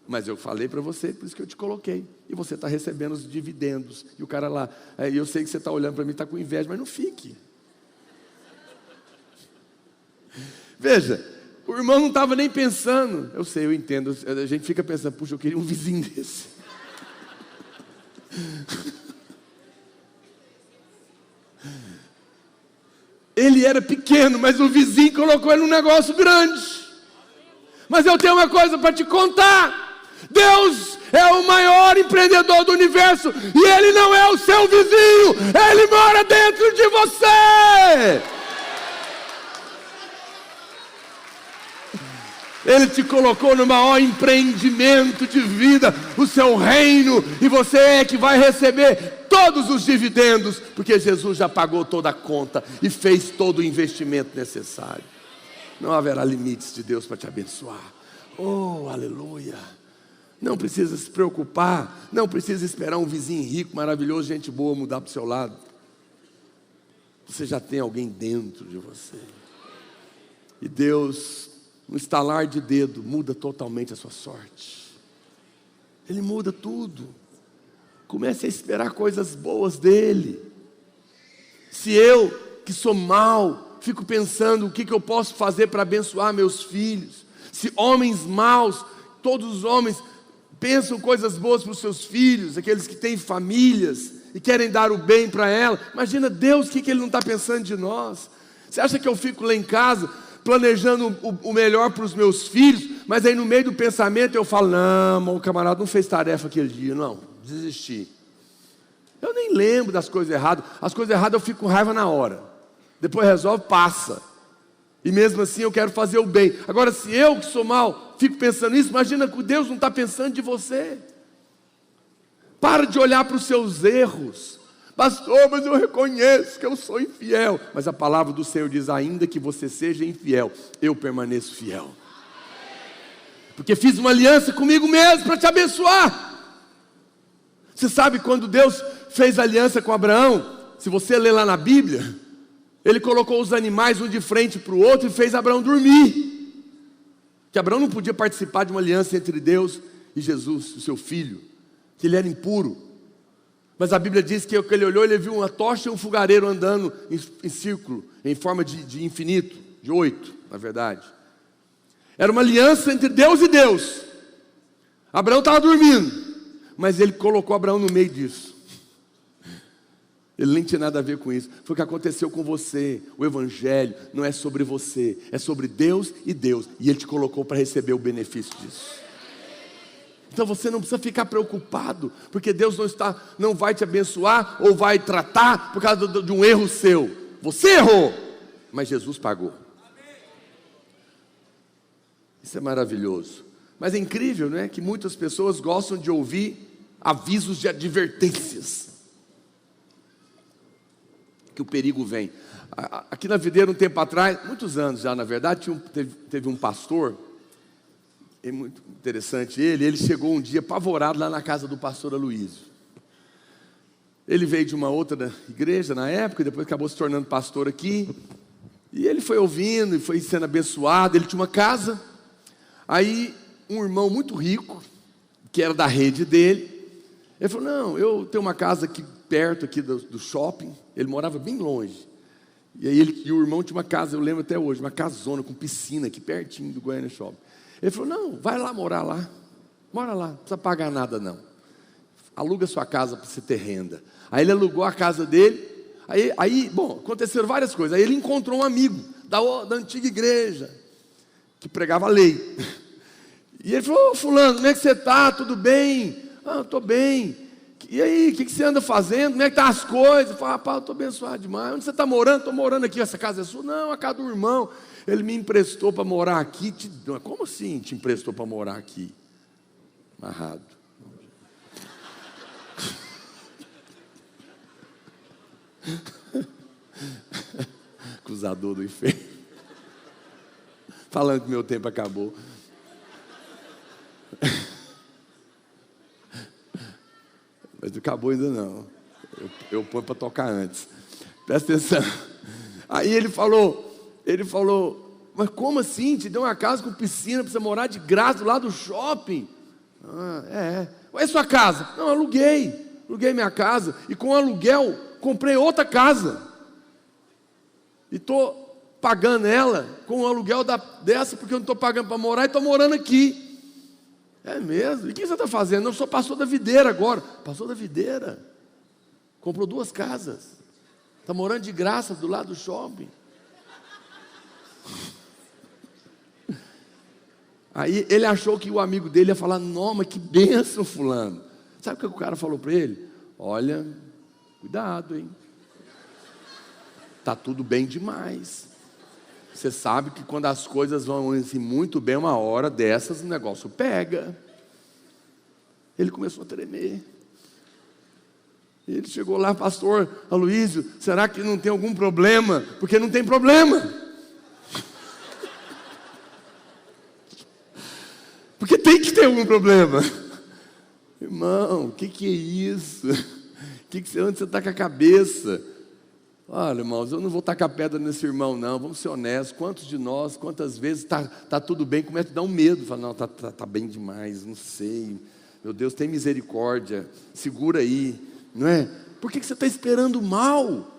Mas eu falei para você, por isso que eu te coloquei. E você está recebendo os dividendos. E o cara lá, eu sei que você está olhando para mim, está com inveja, mas não fique. Veja, o irmão não estava nem pensando. Eu sei, eu entendo. A gente fica pensando, puxa, eu queria um vizinho desse. Ele era pequeno, mas o vizinho colocou ele num negócio grande. Mas eu tenho uma coisa para te contar. Deus é o maior empreendedor do universo e Ele não é o seu vizinho, Ele mora dentro de você. Ele te colocou no maior empreendimento de vida, o seu reino, e você é que vai receber todos os dividendos, porque Jesus já pagou toda a conta e fez todo o investimento necessário. Não haverá limites de Deus para te abençoar. Oh, aleluia! Não precisa se preocupar, não precisa esperar um vizinho rico, maravilhoso, gente boa mudar para o seu lado. Você já tem alguém dentro de você. E Deus, no estalar de dedo, muda totalmente a sua sorte. Ele muda tudo. Comece a esperar coisas boas dEle. Se eu, que sou mau, fico pensando o que eu posso fazer para abençoar meus filhos. Se homens maus, todos os homens pensam coisas boas para os seus filhos, aqueles que têm famílias e querem dar o bem para ela. Imagina Deus, o que Ele não está pensando de nós? Você acha que eu fico lá em casa planejando o melhor para os meus filhos, mas aí no meio do pensamento eu falo, não, o camarada não fez tarefa aquele dia, não, desisti. Eu nem lembro das coisas erradas. As coisas erradas eu fico com raiva na hora, depois resolve, passa. E mesmo assim eu quero fazer o bem. Agora, se eu que sou mau fico pensando isso, imagina que Deus não está pensando de você. Para de olhar para os seus erros. Pastor, mas eu reconheço que eu sou infiel. Mas a palavra do Senhor diz, ainda que você seja infiel, eu permaneço fiel. Porque fiz uma aliança comigo mesmo para te abençoar. Você sabe quando Deus fez aliança com Abraão? Se você ler lá na Bíblia, Ele colocou os animais um de frente para o outro e fez Abraão dormir. Que Abraão não podia participar de uma aliança entre Deus e Jesus, o seu filho, que ele era impuro. Mas a Bíblia diz que ele olhou, ele viu uma tocha e um fogareiro andando em círculo, em forma de infinito, de 8, na verdade. Era uma aliança entre Deus e Deus. Abraão estava dormindo, mas ele colocou Abraão no meio disso. Ele nem tinha nada a ver com isso. Foi o que aconteceu com você. O Evangelho não é sobre você, é sobre Deus e Deus. E Ele te colocou para receber o benefício disso. Então você não precisa ficar preocupado, porque Deus não vai te abençoar ou vai tratar por causa de um erro seu. Você errou, mas Jesus pagou. Isso é maravilhoso. Mas é incrível, não é? Que muitas pessoas gostam de ouvir avisos de advertências. Que o perigo vem. Aqui na Videira, um tempo atrás, muitos anos já na verdade, teve um pastor, é muito interessante ele chegou um dia apavorado lá na casa do pastor Aloysio. Ele veio de uma outra igreja na época, e depois acabou se tornando pastor aqui, e ele foi ouvindo, e foi sendo abençoado. Ele tinha uma casa, aí um irmão muito rico, que era da rede dele, ele falou, não, eu tenho uma casa aqui perto aqui do shopping. Ele morava bem longe. E aí o irmão tinha uma casa, eu lembro até hoje, uma casona com piscina aqui pertinho do Goiânia Shopping. Ele falou, não, vai lá morar lá. Mora lá, não precisa pagar nada não. Aluga sua casa para você ter renda. Aí ele alugou a casa dele. Aí, bom, aconteceram várias coisas. Aí ele encontrou um amigo da antiga igreja, que pregava a lei. E ele falou, ô fulano, como é que você está? Tudo bem? Ah, estou bem. E aí, o que você anda fazendo? Como é que estão as coisas? Eu falei, rapaz, eu estou abençoado demais. Onde você está morando? Estou morando aqui. Essa casa é sua? Não, a casa do irmão. Ele me emprestou para morar aqui. Como assim te emprestou para morar aqui? Amarrado. Acusador do inferno. Falando que meu tempo acabou. Mas acabou ainda não. Eu ponho para tocar antes. Presta atenção. Aí ele falou, mas como assim? Te deu uma casa com piscina para você morar de graça do lado do shopping? Ué, é sua casa? Não, aluguei minha casa. E com o aluguel, comprei outra casa. E estou pagando ela com o aluguel dessa, porque eu não estou pagando para morar e estou morando aqui. É mesmo? E o que você está fazendo? Eu sou pastor da Videira agora. Pastor da Videira? Comprou 2 casas. Está morando de graça do lado do shopping. Aí ele achou que o amigo dele ia falar: não, mas que bênção, fulano. Sabe o que o cara falou para ele? Olha, cuidado, hein? Tá tudo bem demais. Você sabe que quando as coisas vão assim, muito bem, uma hora dessas o negócio pega. Ele começou a tremer. Ele chegou lá: pastor Aloísio, será que não tem algum problema? Porque não tem problema. Porque tem que ter algum problema. Irmão, o que é isso? Onde você está com a cabeça? Olha, irmãos, eu não vou tacar pedra nesse irmão, não. Vamos ser honestos. Quantos de nós, quantas vezes tá tudo bem, começa a dar um medo. Fala: não, tá bem demais, não sei. Meu Deus, tem misericórdia. Segura aí, não é? Por que você está esperando mal?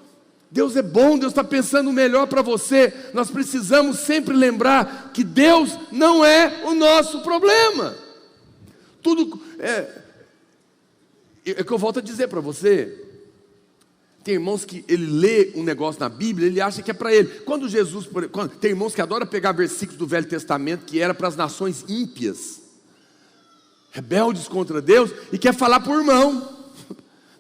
Deus é bom, Deus está pensando o melhor para você. Nós precisamos sempre lembrar que Deus não é o nosso problema. Tudo é que eu volto a dizer para você. Tem irmãos que ele lê um negócio na Bíblia, ele acha que é para ele. Tem irmãos que adoram pegar versículos do Velho Testamento que era para as nações ímpias, rebeldes contra Deus, e quer falar por irmão.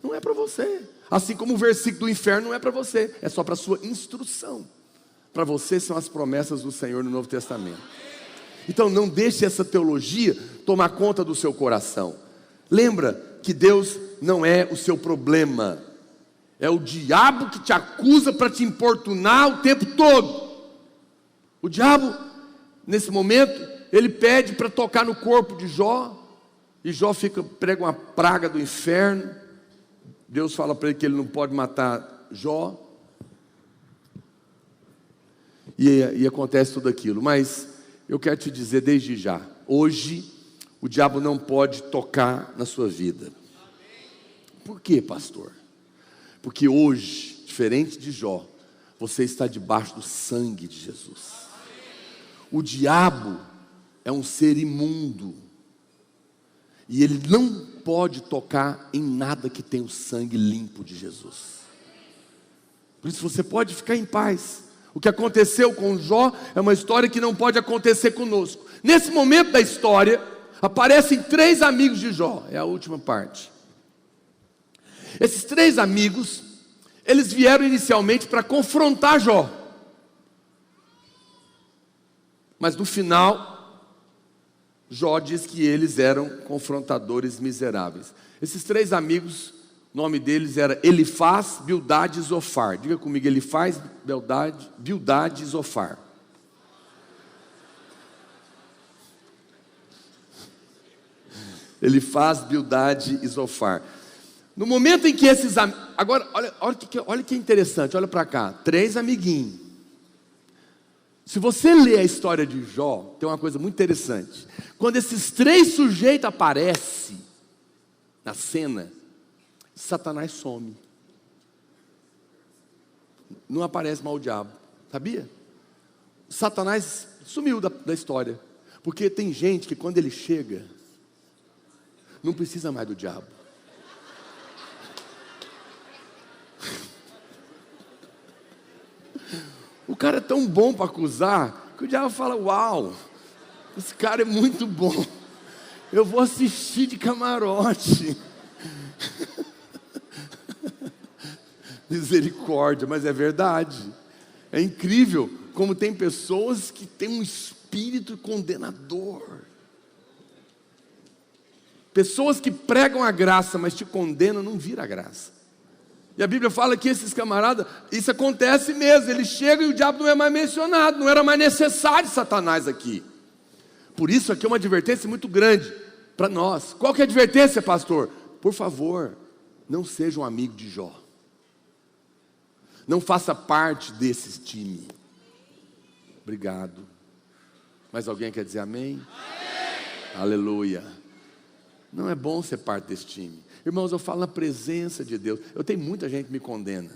Não é para você. Assim como o versículo do inferno não é para você, é só para a sua instrução. Para você são as promessas do Senhor no Novo Testamento. Então não deixe essa teologia tomar conta do seu coração. Lembra que Deus não é o seu problema. É o diabo que te acusa para te importunar o tempo todo. O diabo, nesse momento, ele pede para tocar no corpo de Jó. E Jó prega uma praga do inferno. Deus fala para ele que ele não pode matar Jó. E acontece tudo aquilo. Mas eu quero te dizer desde já: hoje o diabo não pode tocar na sua vida. Por quê, pastor? Porque hoje, diferente de Jó, você está debaixo do sangue de Jesus. O diabo é um ser imundo. E ele não pode tocar em nada que tenha o sangue limpo de Jesus. Por isso você pode ficar em paz. O que aconteceu com Jó é uma história que não pode acontecer conosco. Nesse momento da história, aparecem 3 amigos de Jó. É a última parte. Esses 3 amigos, eles vieram inicialmente para confrontar Jó. Mas no final, Jó diz que eles eram confrontadores miseráveis. Esses 3 amigos, o nome deles era Elifaz, Bildade e Zofar. Diga comigo: Elifaz, Bildade e Zofar. Elifaz, Bildade e Zofar. No momento em que esses amigos... Agora, olha que interessante, olha para cá. 3 amiguinhos. Se você ler a história de Jó, tem uma coisa muito interessante. Quando esses 3 sujeitos aparecem na cena, Satanás some. Não aparece mais o diabo, sabia? Satanás sumiu da história. Porque tem gente que quando ele chega, não precisa mais do diabo. O cara é tão bom para acusar que o diabo fala: uau, esse cara é muito bom, eu vou assistir de camarote. Misericórdia, mas é verdade. É incrível como tem pessoas que têm um espírito condenador. Pessoas que pregam a graça, mas te condenam, não vira a graça. E a Bíblia fala que esses camaradas, isso acontece mesmo, eles chegam e o diabo não é mais mencionado, não era mais necessário Satanás aqui. Por isso aqui é uma advertência muito grande para nós. Qual que é a advertência, pastor? Por favor, Não seja um amigo de Jó. Não faça parte desse time. Obrigado. Mais alguém quer dizer amém? Amém. Aleluia. Não é bom ser parte desse time. Irmãos, eu falo na presença de Deus. Eu tenho muita gente que me condena.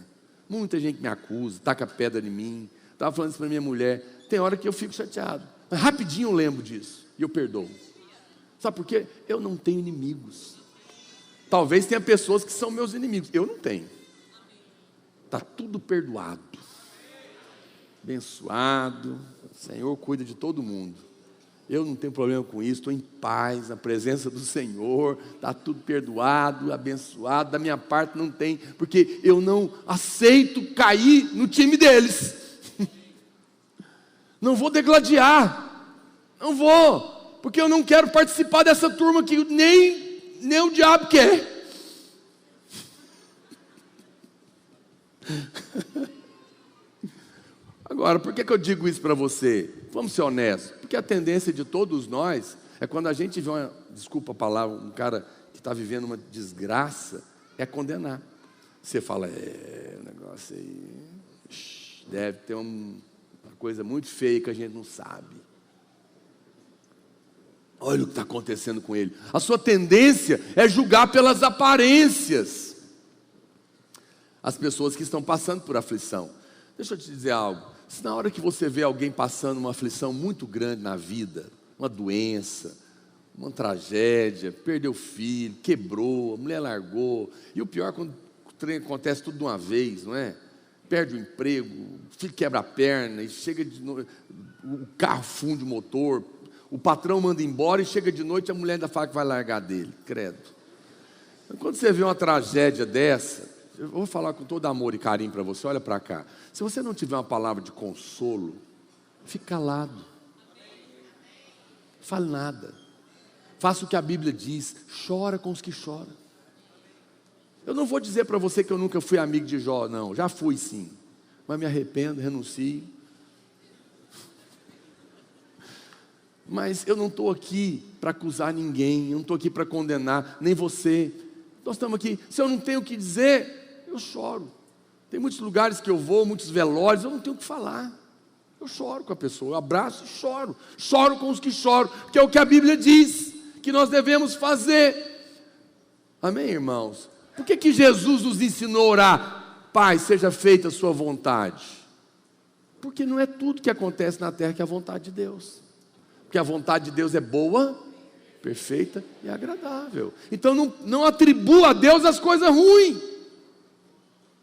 Muita gente me acusa, taca pedra em mim. Estava falando isso para minha mulher. Tem hora que eu fico chateado. Mas rapidinho eu lembro disso. E eu perdoo. Sabe por quê? Eu não tenho inimigos. Talvez tenha pessoas que são meus inimigos. Eu não tenho. Está tudo perdoado. Abençoado. O Senhor cuida de todo mundo. Eu não tenho problema com isso. Estou em paz, na presença do Senhor. Está tudo perdoado, abençoado. Da minha parte não tem. Porque eu não aceito cair no time deles. Não vou degladiar. Não vou. Porque eu não quero participar dessa turma que nem o diabo quer. Agora, por que eu digo isso para você? Vamos ser honestos. Porque a tendência de todos nós é quando a gente vê desculpa a palavra, um cara que está vivendo uma desgraça, é condenar. Você fala, o negócio aí, deve ter uma coisa muito feia que a gente não sabe. Olha o que está acontecendo com ele. A sua tendência é julgar pelas aparências as pessoas que estão passando por aflição. Deixa eu te dizer algo. Se na hora que você vê alguém passando uma aflição muito grande na vida, uma doença, uma tragédia, perdeu o filho, quebrou, a mulher largou, e o pior é quando o trem acontece tudo de uma vez, não é? Perde o emprego, o filho quebra a perna, e chega de noite, o carro funde o motor, o patrão manda embora e chega de noite, a mulher ainda fala que vai largar dele, credo. Quando você vê uma tragédia dessa, eu vou falar com todo amor e carinho para você, olha para cá. Se você não tiver uma palavra de consolo, fique calado. Fale nada. Faça o que a Bíblia diz, chora com os que choram. Eu não vou dizer para você que eu nunca fui amigo de Jó, não, já fui sim. Mas me arrependo, renuncio. Mas eu não estou aqui para acusar ninguém, eu não estou aqui para condenar, nem você. Nós estamos aqui, se eu não tenho o que dizer, eu choro. Tem muitos lugares que eu vou, muitos velórios, eu não tenho o que falar. Eu choro com a pessoa, eu abraço e choro. Choro com os que choram, que é o que a Bíblia diz, que nós devemos fazer. Amém, irmãos? Por que Jesus nos ensinou a orar? Pai, seja feita a sua vontade. Porque não é tudo que acontece na terra que é a vontade de Deus. Porque a vontade de Deus é boa, perfeita e agradável. Então não atribua a Deus as coisas ruins.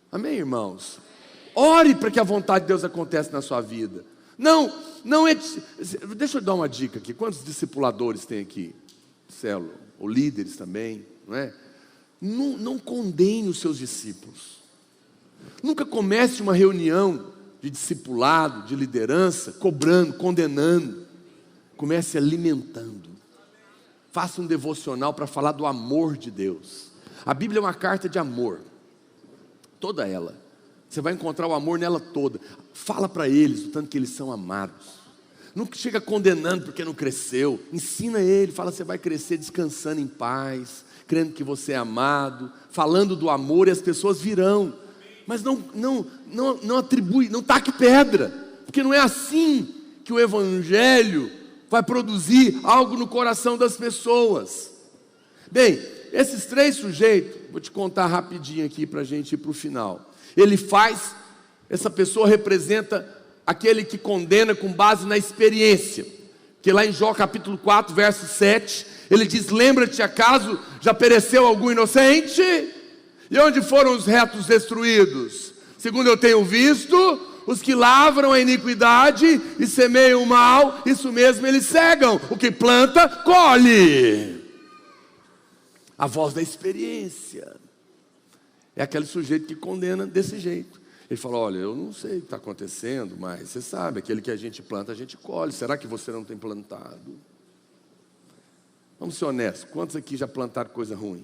Amém, irmãos? Ore para que a vontade de Deus aconteça na sua vida. Não é... Deixa eu dar uma dica aqui. Quantos discipuladores tem aqui? Célula, ou líderes também, não é? Não condene os seus discípulos. Nunca comece uma reunião de discipulado, de liderança, cobrando, condenando. Comece alimentando. Faça um devocional para falar do amor de Deus. A Bíblia é uma carta de amor. Toda ela. Você vai encontrar o amor nela toda. Fala para eles o tanto que eles são amados. Não chega condenando porque não cresceu. Ensina ele, fala você vai crescer descansando em paz, crendo que você é amado, falando do amor e as pessoas virão. Mas não atribui, não taque pedra, porque não é assim que o Evangelho vai produzir algo no coração das pessoas. Bem, esses três sujeitos, vou te contar rapidinho aqui para a gente ir para o final. Essa pessoa representa aquele que condena com base na experiência. Que lá em Jó capítulo 4, verso 7, ele diz, lembra-te, acaso já pereceu algum inocente? E onde foram os retos destruídos? Segundo eu tenho visto, os que lavram a iniquidade e semeiam o mal, isso mesmo eles cegam. O que planta, colhe. A voz da experiência. É aquele sujeito que condena desse jeito. Ele fala, olha, eu não sei o que está acontecendo, mas você sabe, aquele que a gente planta, a gente colhe. Será que você não tem plantado? Vamos ser honestos, quantos aqui já plantaram coisa ruim?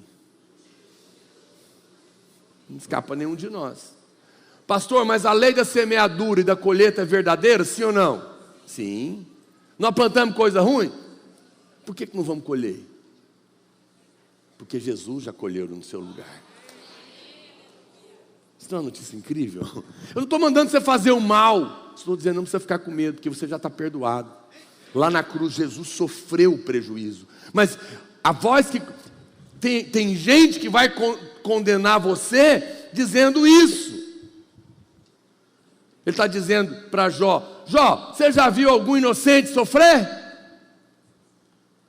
Não escapa nenhum de nós. Pastor, mas a lei da semeadura e da colheita é verdadeira, sim ou não? Sim. Nós plantamos coisa ruim? Por que não vamos colher? Porque Jesus já colheu no seu lugar. tem uma notícia incrível? Eu não estou mandando você fazer o mal. Estou dizendo, não precisa ficar com medo, porque você já está perdoado. Lá na cruz, Jesus sofreu o prejuízo. Mas a voz que... Tem gente que vai condenar você dizendo isso. Ele está dizendo para Jó: Jó, você já viu algum inocente sofrer?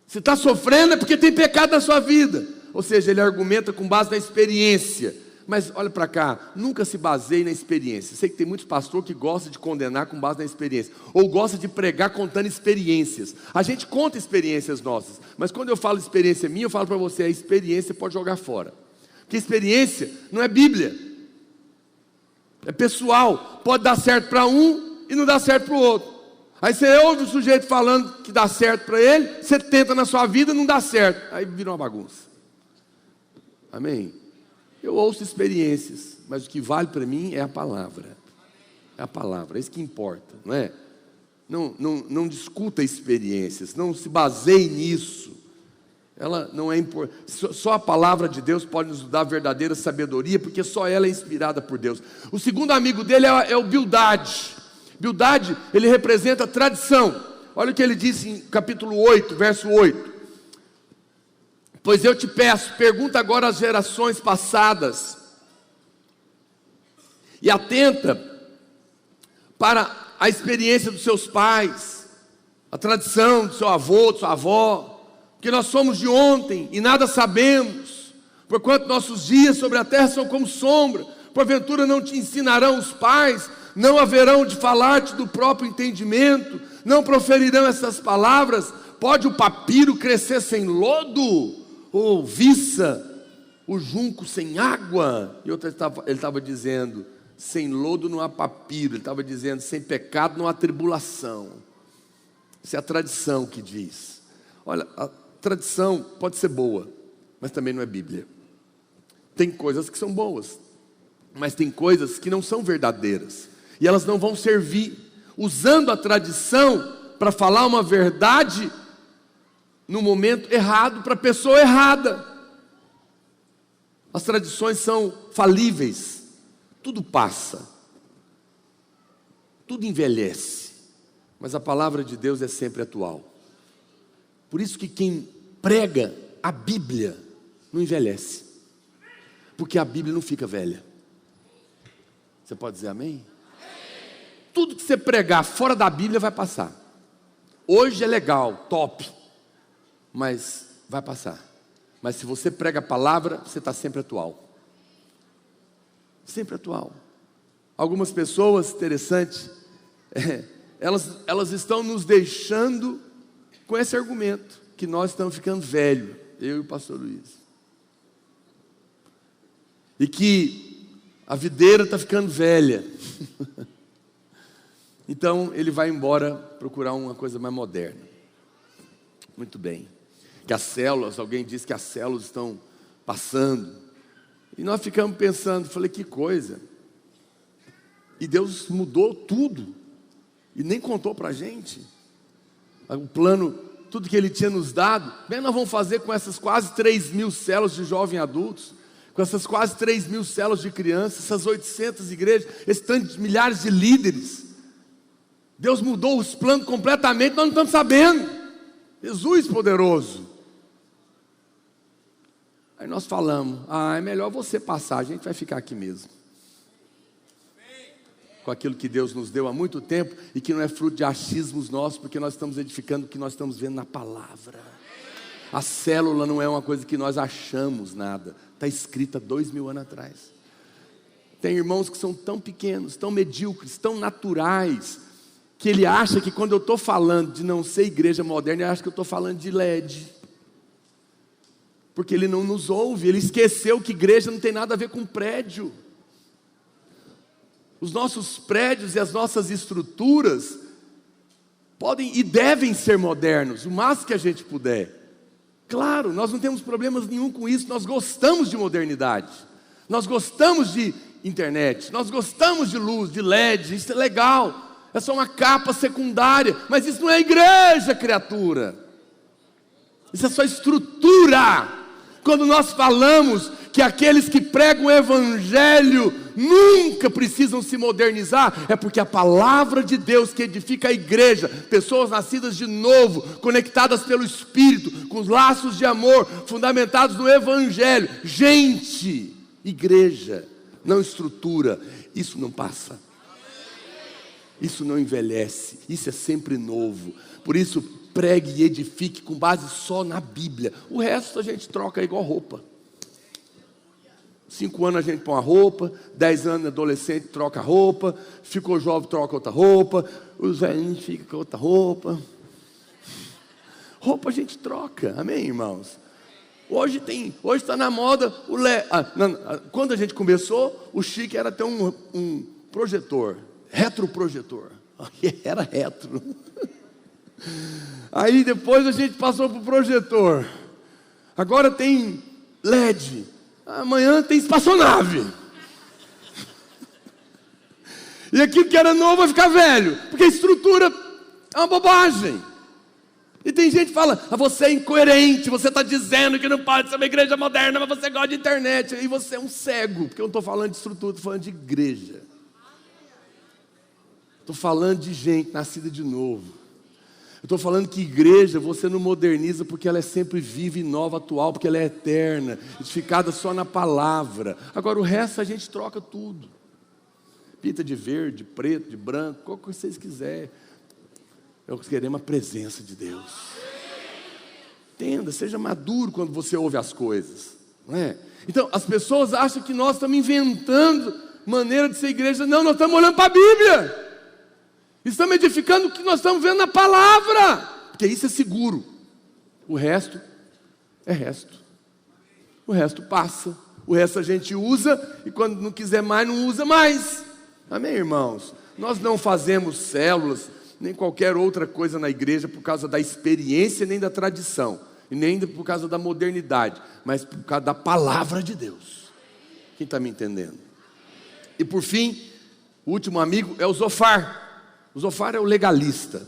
Se está sofrendo é porque tem pecado na sua vida. Ou seja, ele argumenta com base na experiência. Mas olha para cá, nunca se baseie na experiência. Sei que tem muitos pastores que gostam de condenar com base na experiência, ou gostam de pregar contando experiências. A gente conta experiências nossas, mas quando eu falo experiência minha, eu falo para você, a experiência pode jogar fora. Porque experiência não é Bíblia, é pessoal. Pode dar certo para um e não dar certo para o outro. Aí você ouve o sujeito falando que dá certo para ele, você tenta na sua vida e não dá certo, aí vira uma bagunça. Amém? Eu ouço experiências, mas o que vale para mim é a palavra. É a palavra, é isso que importa, não é? Não discuta experiências, não se baseie nisso. Ela não é importante. Só a palavra de Deus pode nos dar verdadeira sabedoria, porque só ela é inspirada por Deus. O segundo amigo dele é o Bildade. Bildade, ele representa a tradição. Olha o que ele diz em capítulo 8, verso 8. Pois eu te peço, pergunta agora às gerações passadas, e atenta para a experiência dos seus pais, a tradição do seu avô, de sua avó, porque nós somos de ontem e nada sabemos, porquanto nossos dias sobre a terra são como sombra. Porventura não te ensinarão os pais, não haverão de falar-te do próprio entendimento, não proferirão essas palavras. Pode o papiro crescer sem lodo? Ou viça o junco sem água? E outra, ele estava dizendo, sem lodo não há papiro. Ele estava dizendo, sem pecado não há tribulação. Isso é a tradição que diz. Olha, a tradição pode ser boa, mas também não é Bíblia. Tem coisas que são boas, mas tem coisas que não são verdadeiras, e elas não vão servir, usando a tradição para falar uma verdade no momento errado, para a pessoa errada. As tradições são falíveis, tudo passa, tudo envelhece, mas a palavra de Deus é sempre atual. Por isso que quem prega a Bíblia não envelhece, porque a Bíblia não fica velha. Você pode dizer amém? Tudo que você pregar fora da Bíblia vai passar. Hoje é legal, top, mas vai passar. Mas se você prega a palavra, você está sempre atual. Sempre atual. Algumas pessoas, interessante, elas estão nos deixando com esse argumento, que nós estamos ficando velhos, eu e o pastor Luiz. E que a videira está ficando velha. Então ele vai embora procurar uma coisa mais moderna. Muito bem. Que as células, alguém disse que as células estão passando. E nós ficamos pensando, falei, que coisa. E Deus mudou tudo. E nem contou para a gente. O plano, tudo que Ele tinha nos dado. Bem, nós vamos fazer com essas quase 3.000 células de jovens adultos. Com essas quase 3.000 células de crianças. Essas 800 igrejas. Esses tantos milhares de líderes. Deus mudou os planos completamente. Nós não estamos sabendo. Jesus poderoso. Aí nós falamos, é melhor você passar, a gente vai ficar aqui mesmo. Com aquilo que Deus nos deu há muito tempo e que não é fruto de achismos nossos, porque nós estamos edificando o que nós estamos vendo na palavra. A célula não é uma coisa que nós achamos nada, está escrita 2.000 anos atrás. Tem irmãos que são tão pequenos, tão medíocres, tão naturais, que ele acha que quando eu estou falando de não ser igreja moderna, ele acha que eu estou falando de LED. Porque ele não nos ouve, ele esqueceu que igreja não tem nada a ver com prédio. Os nossos prédios e as nossas estruturas podem e devem ser modernos, o máximo que a gente puder. Claro, nós não temos problemas nenhum com isso, nós gostamos de modernidade, nós gostamos de internet, nós gostamos de luz, de LED, isso é legal, é só uma capa secundária, mas isso não é igreja, criatura, isso é só estrutura. Quando nós falamos que aqueles que pregam o evangelho nunca precisam se modernizar, é porque a palavra de Deus que edifica a igreja, pessoas nascidas de novo, conectadas pelo Espírito, com laços de amor, fundamentados no Evangelho. Gente, igreja, não estrutura, isso não passa. Isso não envelhece, isso é sempre novo. Por isso, pregue e edifique com base só na Bíblia. O resto a gente troca igual roupa. 5 anos a gente põe uma roupa, 10 anos adolescente troca cc'roupa, ficou jovem troca outra roupa, os velhinhos ficam com outra roupa. Roupa a gente troca, amém, irmãos? Hoje está na moda quando a gente começou, o chique era ter um projetor, retroprojetor. Era retro. Aí depois a gente passou para o projetor. Agora tem LED. Amanhã tem espaçonave. E aquilo que era novo vai ficar velho, porque a estrutura é uma bobagem. E tem gente que fala, você é incoerente, você está dizendo que não pode ser uma igreja moderna, mas você gosta de internet. E você é um cego, porque eu não estou falando de estrutura, estou falando de igreja. Estou falando de gente nascida de novo. Eu estou falando que igreja você não moderniza porque ela é sempre viva e nova, atual, porque ela é eterna, edificada só na palavra. Agora o resto a gente troca tudo. Pinta de verde, preto, de branco, qual que vocês quiserem. Eu queremos a presença de Deus. Entenda, seja maduro quando você ouve as coisas, não é? Então as pessoas acham que nós estamos inventando maneira de ser igreja. Não, nós estamos olhando para a Bíblia. Estamos edificando o que nós estamos vendo na palavra, porque isso é seguro. O resto é resto. O resto passa. O resto a gente usa e quando não quiser mais, não usa mais. Amém, irmãos? Nós não fazemos células, nem qualquer outra coisa na igreja por causa da experiência, nem da tradição, e nem por causa da modernidade, mas por causa da palavra de Deus. Quem está me entendendo? E por fim, o último amigo é o Zofar. O Zofar é o legalista.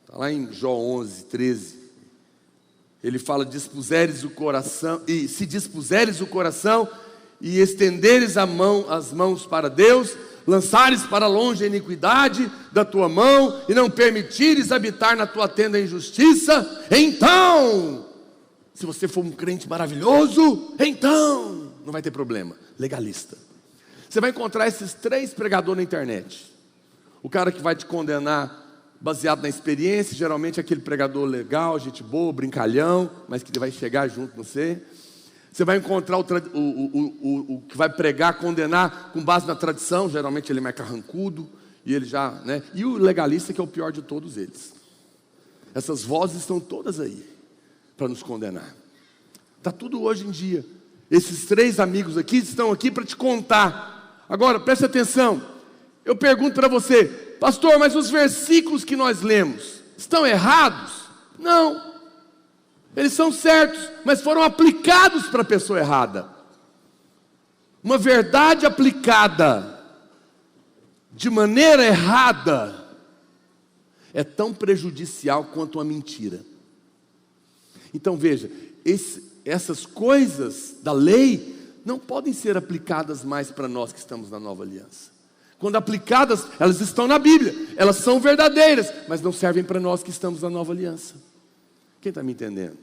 Está lá em Jó 11, 13. Ele fala, dispuseres o coração, e se dispuseres o coração, e estenderes as mãos para Deus, lançares para longe a iniquidade da tua mão, e não permitires habitar na tua tenda a injustiça, então, se você for um crente maravilhoso, então, não vai ter problema. Legalista. Você vai encontrar esses 3 pregadores na internet. O cara que vai te condenar baseado na experiência, geralmente é aquele pregador legal, gente boa, brincalhão, mas que vai chegar junto com você. Você vai encontrar o que vai pregar, condenar com base na tradição, geralmente ele é mais carrancudo, e ele já, né? E o legalista que é o pior de todos eles. Essas vozes estão todas aí, para nos condenar. Está tudo hoje em dia. Esses 3 amigos aqui estão aqui para te contar. Agora, preste atenção, eu pergunto para você, pastor, mas os versículos que nós lemos, estão errados? Não, eles são certos, mas foram aplicados para a pessoa errada. Uma verdade aplicada de maneira errada é tão prejudicial quanto uma mentira. Então veja, essas coisas da lei não podem ser aplicadas mais para nós que estamos na nova aliança. Quando aplicadas, elas estão na Bíblia, elas são verdadeiras, mas não servem para nós que estamos na nova aliança. Quem está me entendendo?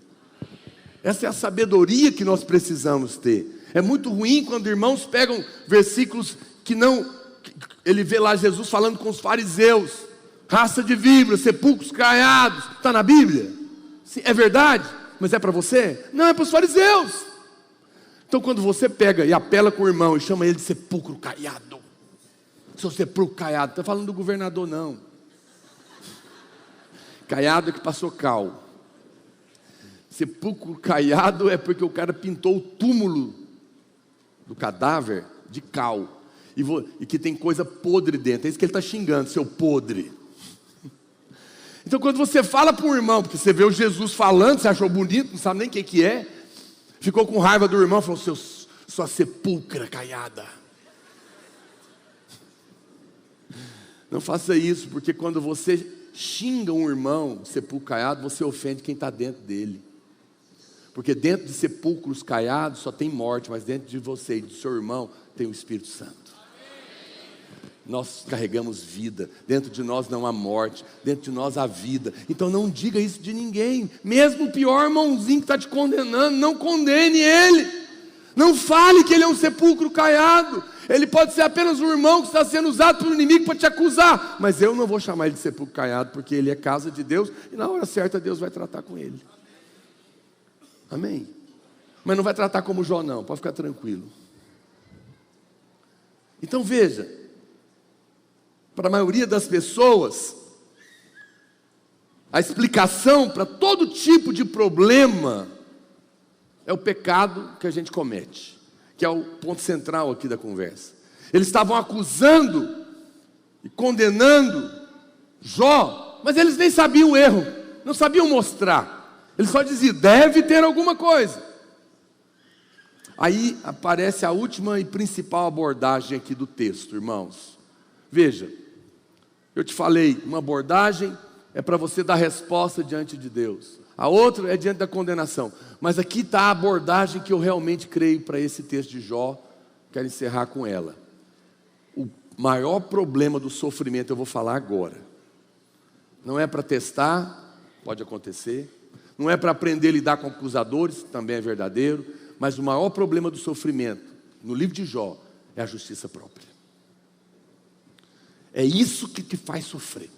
Essa é a sabedoria que nós precisamos ter. É muito ruim quando irmãos pegam versículos que não... Ele vê lá Jesus falando com os fariseus, raça de víboras, sepulcros caiados. Está na Bíblia? Sim, é verdade, mas é para você? Não, é para os fariseus. Então quando você pega e apela com o irmão e chama ele de sepulcro caiado, seu sepulcro caiado, não está falando do governador não. Caiado é que passou cal. Sepulcro caiado é porque o cara pintou o túmulo do cadáver de cal, e que tem coisa podre dentro. É isso que ele está xingando, seu podre. Então quando você fala para um irmão, porque você vê o Jesus falando, você achou bonito, não sabe nem o que é, ficou com raiva do irmão, falou, sua sepulcra caiada. Não faça isso, porque quando você xinga um irmão sepulcro caiado, você ofende quem está dentro dele. Porque dentro de sepulcros caiados só tem morte, mas dentro de você e do seu irmão tem o Espírito Santo. Nós carregamos vida, dentro de nós não há morte, dentro de nós há vida. Então não diga isso de ninguém, mesmo o pior irmãozinho que está te condenando, não condene ele. Não fale que ele é um sepulcro caiado. Ele pode ser apenas um irmão que está sendo usado pelo inimigo para te acusar, mas eu não vou chamar ele de sepulcro caiado, porque ele é casa de Deus, e na hora certa Deus vai tratar com ele. Amém? Mas não vai tratar como Jó não, pode ficar tranquilo. Então veja, para a maioria das pessoas, a explicação para todo tipo de problema é o pecado que a gente comete, que é o ponto central aqui da conversa. Eles estavam acusando e condenando Jó, mas eles nem sabiam o erro, não sabiam mostrar. Eles só diziam, deve ter alguma coisa. Aí aparece a última e principal abordagem aqui do texto, irmãos. Veja, eu te falei, uma abordagem é para você dar resposta diante de Deus. A outra é diante da condenação. Mas aqui está a abordagem que eu realmente creio para esse texto de Jó. Quero encerrar com ela. O maior problema do sofrimento, eu vou falar agora. Não é para testar, pode acontecer. Não é para aprender a lidar com acusadores, também é verdadeiro. Mas o maior problema do sofrimento, no livro de Jó, é a justiça própria. É isso que te faz sofrer.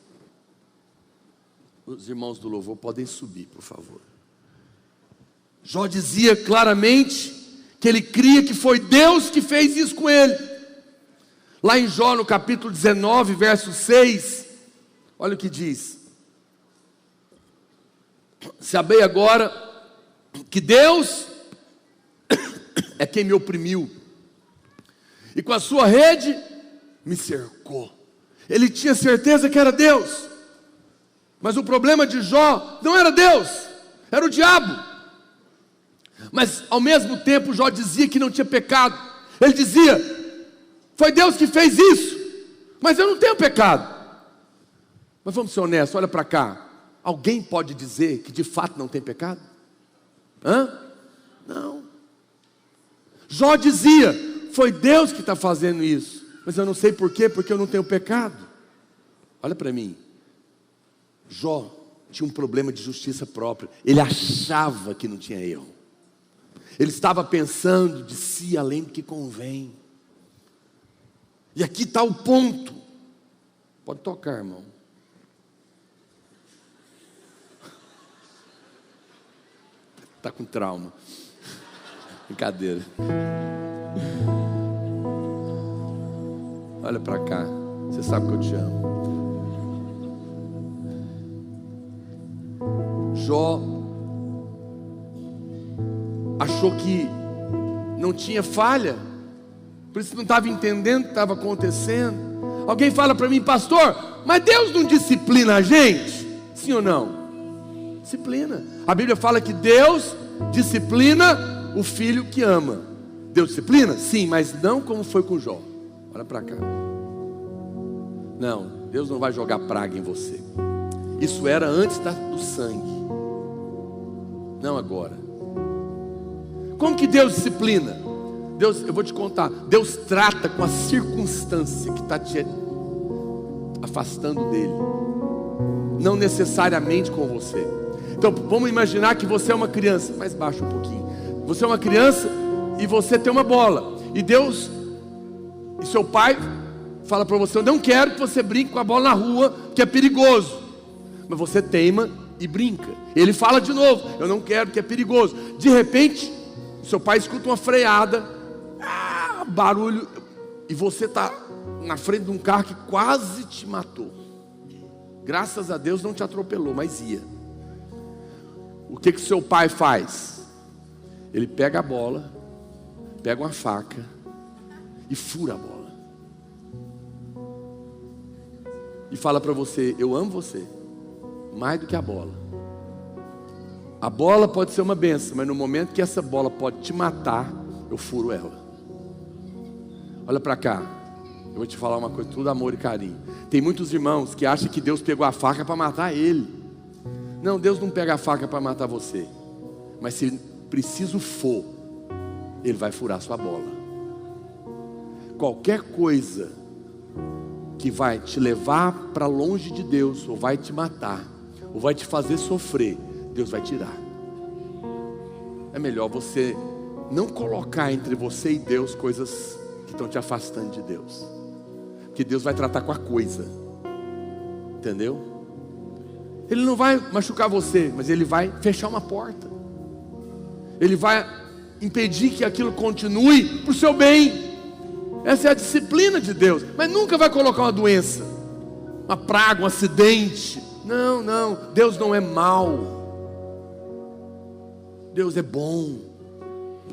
Os irmãos do louvor podem subir, por favor. Jó dizia claramente que ele cria que foi Deus que fez isso com ele. Lá em Jó, no capítulo 19, verso 6, olha o que diz. Sabei agora que Deus é quem me oprimiu, e com a sua rede me cercou. Ele tinha certeza que era Deus, mas o problema de Jó não era Deus, era o diabo. Mas ao mesmo tempo Jó dizia que não tinha pecado. Ele dizia, foi Deus que fez isso, mas eu não tenho pecado. Mas vamos ser honestos, olha para cá. Alguém pode dizer que de fato não tem pecado? Não. Jó dizia, foi Deus que está fazendo isso, mas eu não sei por quê, porque eu não tenho pecado. Olha para mim, Jó tinha um problema de justiça própria. Ele achava que não tinha erro. Ele estava pensando de si além do que convém. E aqui está o ponto. Pode tocar, irmão. Está com trauma. Brincadeira. Olha para cá. Você sabe que eu te amo. Jó achou que não tinha falha, por isso não estava entendendo o que estava acontecendo. Alguém fala para mim, pastor, mas Deus não disciplina a gente? Sim ou não? Disciplina. A Bíblia fala que Deus disciplina o filho que ama. Deus disciplina? Sim, mas não como foi com Jó. Olha para cá. Não, Deus não vai jogar praga em você. Isso era antes do sangue, não agora. Como que Deus disciplina? Deus, eu vou te contar, Deus trata com a circunstância que está te afastando dele, não necessariamente com você. Então vamos imaginar que você é uma criança, mais baixo um pouquinho. Você é uma criança e você tem uma bola, e Deus e seu pai fala para você, eu não quero que você brinque com a bola na rua, que é perigoso. Mas você teima e brinca. Ele fala de novo, eu não quero, que é perigoso. De repente, seu pai escuta uma freada, barulho, e você está na frente de um carro que quase te matou. Graças a Deus não te atropelou, mas ia. O que seu pai faz? Ele pega a bola, pega uma faca e fura a bola. E fala para você, eu amo você mais do que a bola. A bola pode ser uma bênção, mas no momento que essa bola pode te matar, eu furo ela. Olha para cá, eu vou te falar uma coisa, tudo amor e carinho. Tem muitos irmãos que acham que Deus pegou a faca para matar ele. Não, Deus não pega a faca para matar você. Mas se preciso for, Ele vai furar sua bola. Qualquer coisa que vai te levar para longe de Deus, ou vai te matar, ou vai te fazer sofrer, Deus vai tirar. É melhor você não colocar entre você e Deus coisas que estão te afastando de Deus, que Deus vai tratar com a coisa, entendeu? Ele não vai machucar você, mas Ele vai fechar uma porta, Ele vai impedir que aquilo continue para o seu bem. Essa é a disciplina de Deus. Mas nunca vai colocar uma doença, uma praga, um acidente. Não, não, Deus não é mau, Deus é bom.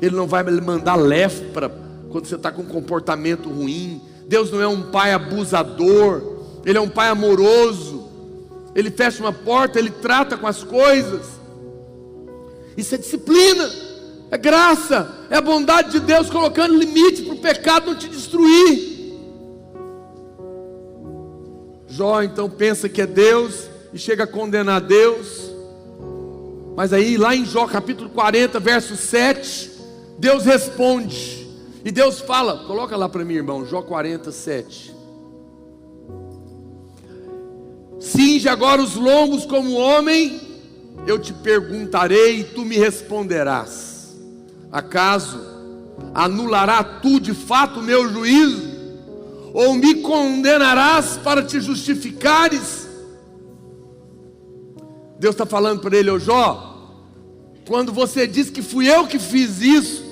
Ele não vai mandar lepra quando você está com um comportamento ruim. Deus não é um pai abusador, Ele é um pai amoroso. Ele fecha uma porta, Ele trata com as coisas. Isso é disciplina, é graça, é a bondade de Deus colocando limite para o pecado não te destruir. Jó então pensa que é Deus e chega a condenar Deus. Mas aí lá em Jó capítulo 40 verso 7, Deus responde. E Deus fala, coloca lá para mim, irmão, Jó 47. Cinge agora os lombos como homem, eu te perguntarei e tu me responderás. Acaso anulará tu de fato o meu juízo? Ou me condenarás para te justificares? Deus está falando para ele: ô Jó, quando você diz que fui eu que fiz isso,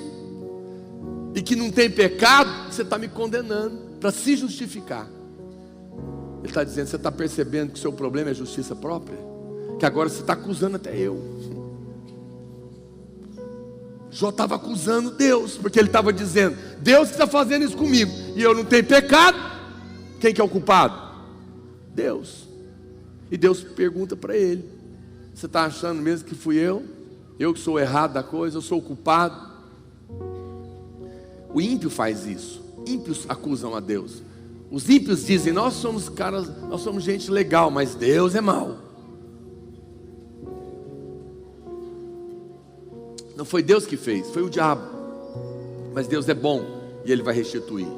e que não tem pecado, você está me condenando para se justificar. Ele está dizendo: você está percebendo que o seu problema é justiça própria? Que agora você está acusando até eu. Jó estava acusando Deus, porque ele estava dizendo: Deus que está fazendo isso comigo, e eu não tenho pecado. Quem que é o culpado? Deus. E Deus pergunta para ele: você está achando mesmo que fui eu? Eu que sou o errado da coisa, eu sou o culpado? O ímpio faz isso. Ímpios acusam a Deus. Os ímpios dizem: nós somos caras, nós somos gente legal, mas Deus é mau. Não foi Deus que fez, foi o diabo. Mas Deus é bom e Ele vai restituir.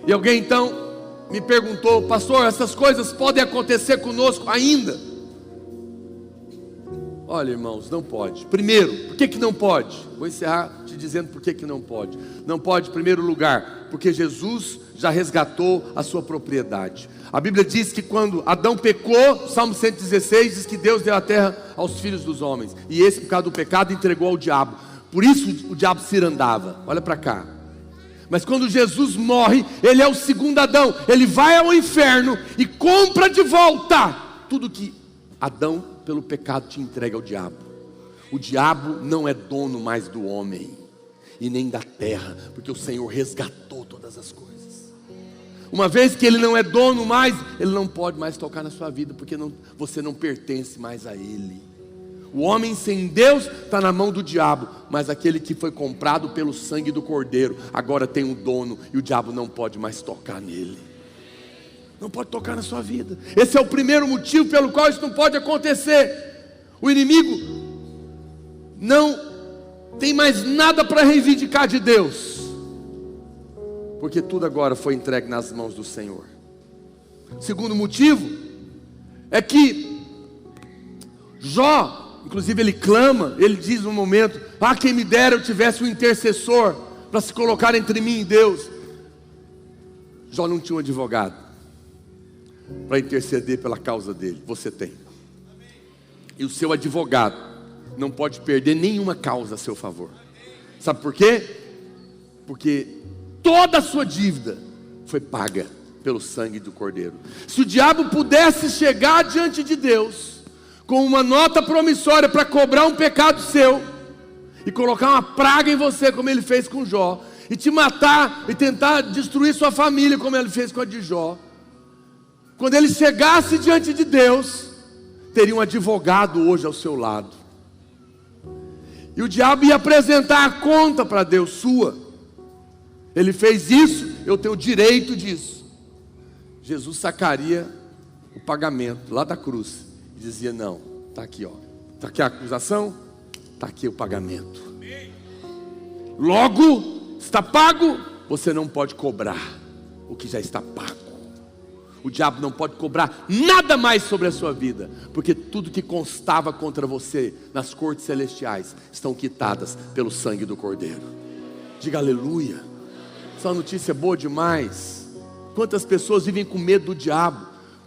E alguém então me perguntou: pastor, essas coisas podem acontecer conosco ainda? Olha, irmãos, não pode. Primeiro, por que não pode? Vou encerrar te dizendo por que não pode. Não pode, em primeiro lugar, porque Jesus já resgatou a sua propriedade. A Bíblia diz que quando Adão pecou, Salmo 116 diz que Deus deu a terra aos filhos dos homens, e esse, por causa do pecado, entregou ao diabo. Por isso o diabo cirandava. Olha para cá. Mas quando Jesus morre, Ele é o segundo Adão. Ele vai ao inferno e compra de volta tudo que Adão, pelo pecado, te entrega ao diabo. O diabo não é dono mais do homem e nem da terra, porque o Senhor resgatou todas as coisas. Uma vez que Ele não é dono mais, Ele não pode mais tocar na sua vida, porque você não pertence mais a Ele. O homem sem Deus está na mão do diabo, mas aquele que foi comprado pelo sangue do Cordeiro agora tem um dono, e o diabo não pode mais tocar nele. Não pode tocar na sua vida. Esse é o primeiro motivo pelo qual isso não pode acontecer. O inimigo não tem mais nada para reivindicar de Deus, porque tudo agora foi entregue nas mãos do Senhor. Segundo motivo é que Jó, inclusive ele clama, ele diz no momento: ah, quem me dera eu tivesse um intercessor para se colocar entre mim e Deus. Jó não tinha um advogado para interceder pela causa dele. Você tem. E o seu advogado não pode perder nenhuma causa a seu favor. Sabe por quê? Porque toda a sua dívida foi paga pelo sangue do Cordeiro. Se o diabo pudesse chegar diante de Deus com uma nota promissória para cobrar um pecado seu e colocar uma praga em você, como ele fez com Jó, e te matar e tentar destruir sua família, como ele fez com a de Jó, quando ele chegasse diante de Deus, teria um advogado hoje ao seu lado, e o diabo ia apresentar a conta para Deus sua. Ele fez isso, eu tenho direito disso. Jesus sacaria o pagamento lá da cruz e dizia: não, está aqui, ó, está aqui a acusação, está aqui o pagamento. Logo, está pago, você não pode cobrar o que já está pago. O diabo não pode cobrar nada mais sobre a sua vida, porque tudo que constava contra você nas cortes celestiais estão quitadas pelo sangue do Cordeiro. Diga aleluia. Essa é uma notícia boa demais. Quantas pessoas vivem com medo do diabo?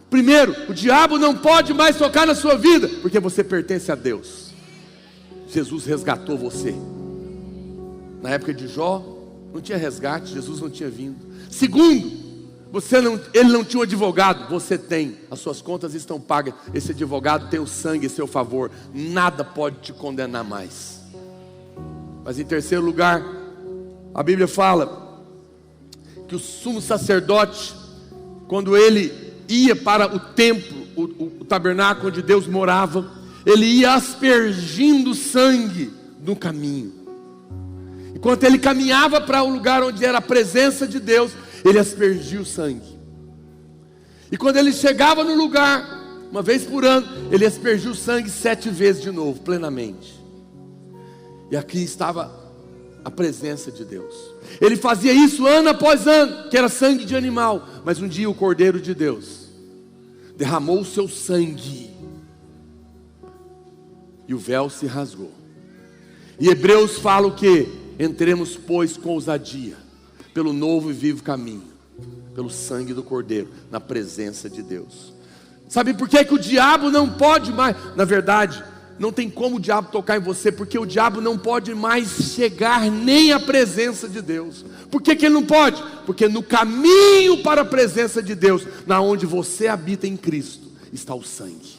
Primeiro, o diabo não pode mais tocar na sua vida, porque você pertence a Deus. Jesus resgatou você. Na época de Jó, não tinha resgate, Jesus não tinha vindo. Segundo, ele não tinha um advogado, você tem, as suas contas estão pagas, esse advogado tem o sangue em seu favor, nada pode te condenar mais. Mas em terceiro lugar, a Bíblia fala que o sumo sacerdote, quando ele ia para o templo, o tabernáculo onde Deus morava, ele ia aspergindo sangue no caminho. Enquanto ele caminhava para o lugar onde era a presença de Deus, ele aspergia o sangue. E quando ele chegava no lugar, uma vez por ano, ele aspergia o sangue 7 vezes de novo, plenamente. E aqui estava a presença de Deus. Ele fazia isso ano após ano, que era sangue de animal. Mas um dia o Cordeiro de Deus derramou o seu sangue, e o véu se rasgou. E Hebreus fala o quê? Entremos, pois, com ousadia pelo novo e vivo caminho, pelo sangue do Cordeiro, na presença de Deus. Sabe por que o diabo não pode mais? Na verdade, não tem como o diabo tocar em você, porque o diabo não pode mais chegar nem à presença de Deus. Por que ele não pode? Porque no caminho para a presença de Deus, na onde você habita em Cristo, está o sangue.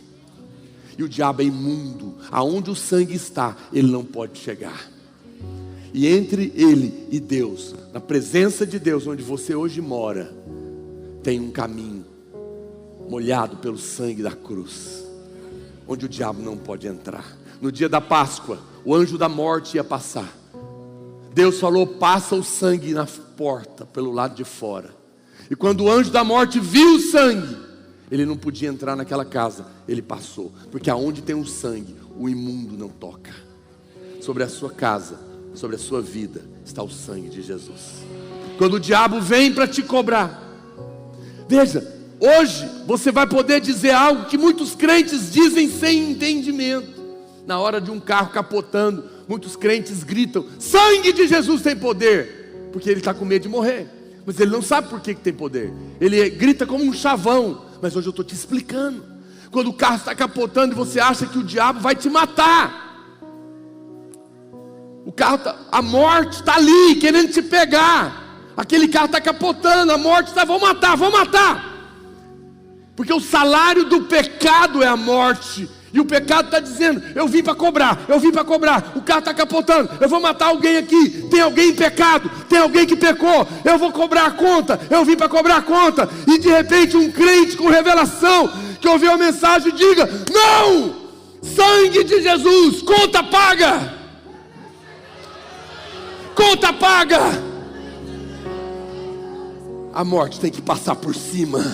E o diabo é imundo, aonde o sangue está, ele não pode chegar. E entre ele e Deus, na presença de Deus, onde você hoje mora, tem um caminho molhado pelo sangue da cruz, onde o diabo não pode entrar. No dia da Páscoa, o anjo da morte ia passar. Deus falou: passa o sangue na porta, pelo lado de fora. E quando o anjo da morte viu o sangue, ele não podia entrar naquela casa. Ele passou, porque aonde tem o sangue, o imundo não toca. Sobre a sua casa, sobre a sua vida, está o sangue de Jesus. Quando o diabo vem para te cobrar, veja, hoje você vai poder dizer algo que muitos crentes dizem sem entendimento. Na hora de um carro capotando, muitos crentes gritam: sangue de Jesus tem poder, porque ele está com medo de morrer. Mas ele não sabe por que tem poder. Ele grita como um chavão. Mas hoje eu estou te explicando. Quando o carro está capotando e você acha que o diabo vai te matar, o carro a morte está ali querendo te pegar. Aquele carro está capotando, a morte está: vou matar. Porque o salário do pecado é a morte. E o pecado está dizendo: eu vim para cobrar. O carro está capotando, eu vou matar alguém aqui. Tem alguém em pecado, tem alguém que pecou, eu vou cobrar a conta. Eu vim para cobrar a conta. E de repente um crente com revelação, que ouviu a mensagem, diga: não! Sangue de Jesus, conta paga. Conta paga. A morte tem que passar por cima.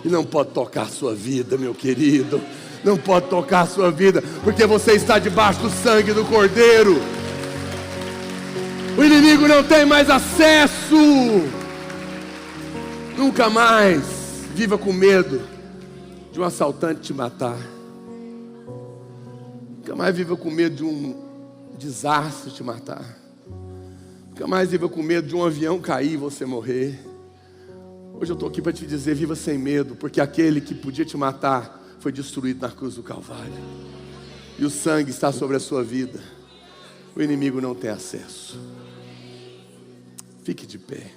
E não pode tocar a sua vida, meu querido. Não pode tocar a sua vida, porque você está debaixo do sangue do Cordeiro. O inimigo não tem mais acesso. Nunca mais viva com medo de um assaltante te matar. Nunca mais viva com medo de um desastre te matar. Nunca mais viva com medo de um avião cair e você morrer. Hoje eu estou aqui para te dizer: viva sem medo, porque aquele que podia te matar foi destruído na cruz do Calvário. E o sangue está sobre a sua vida. O inimigo não tem acesso. Fique de pé.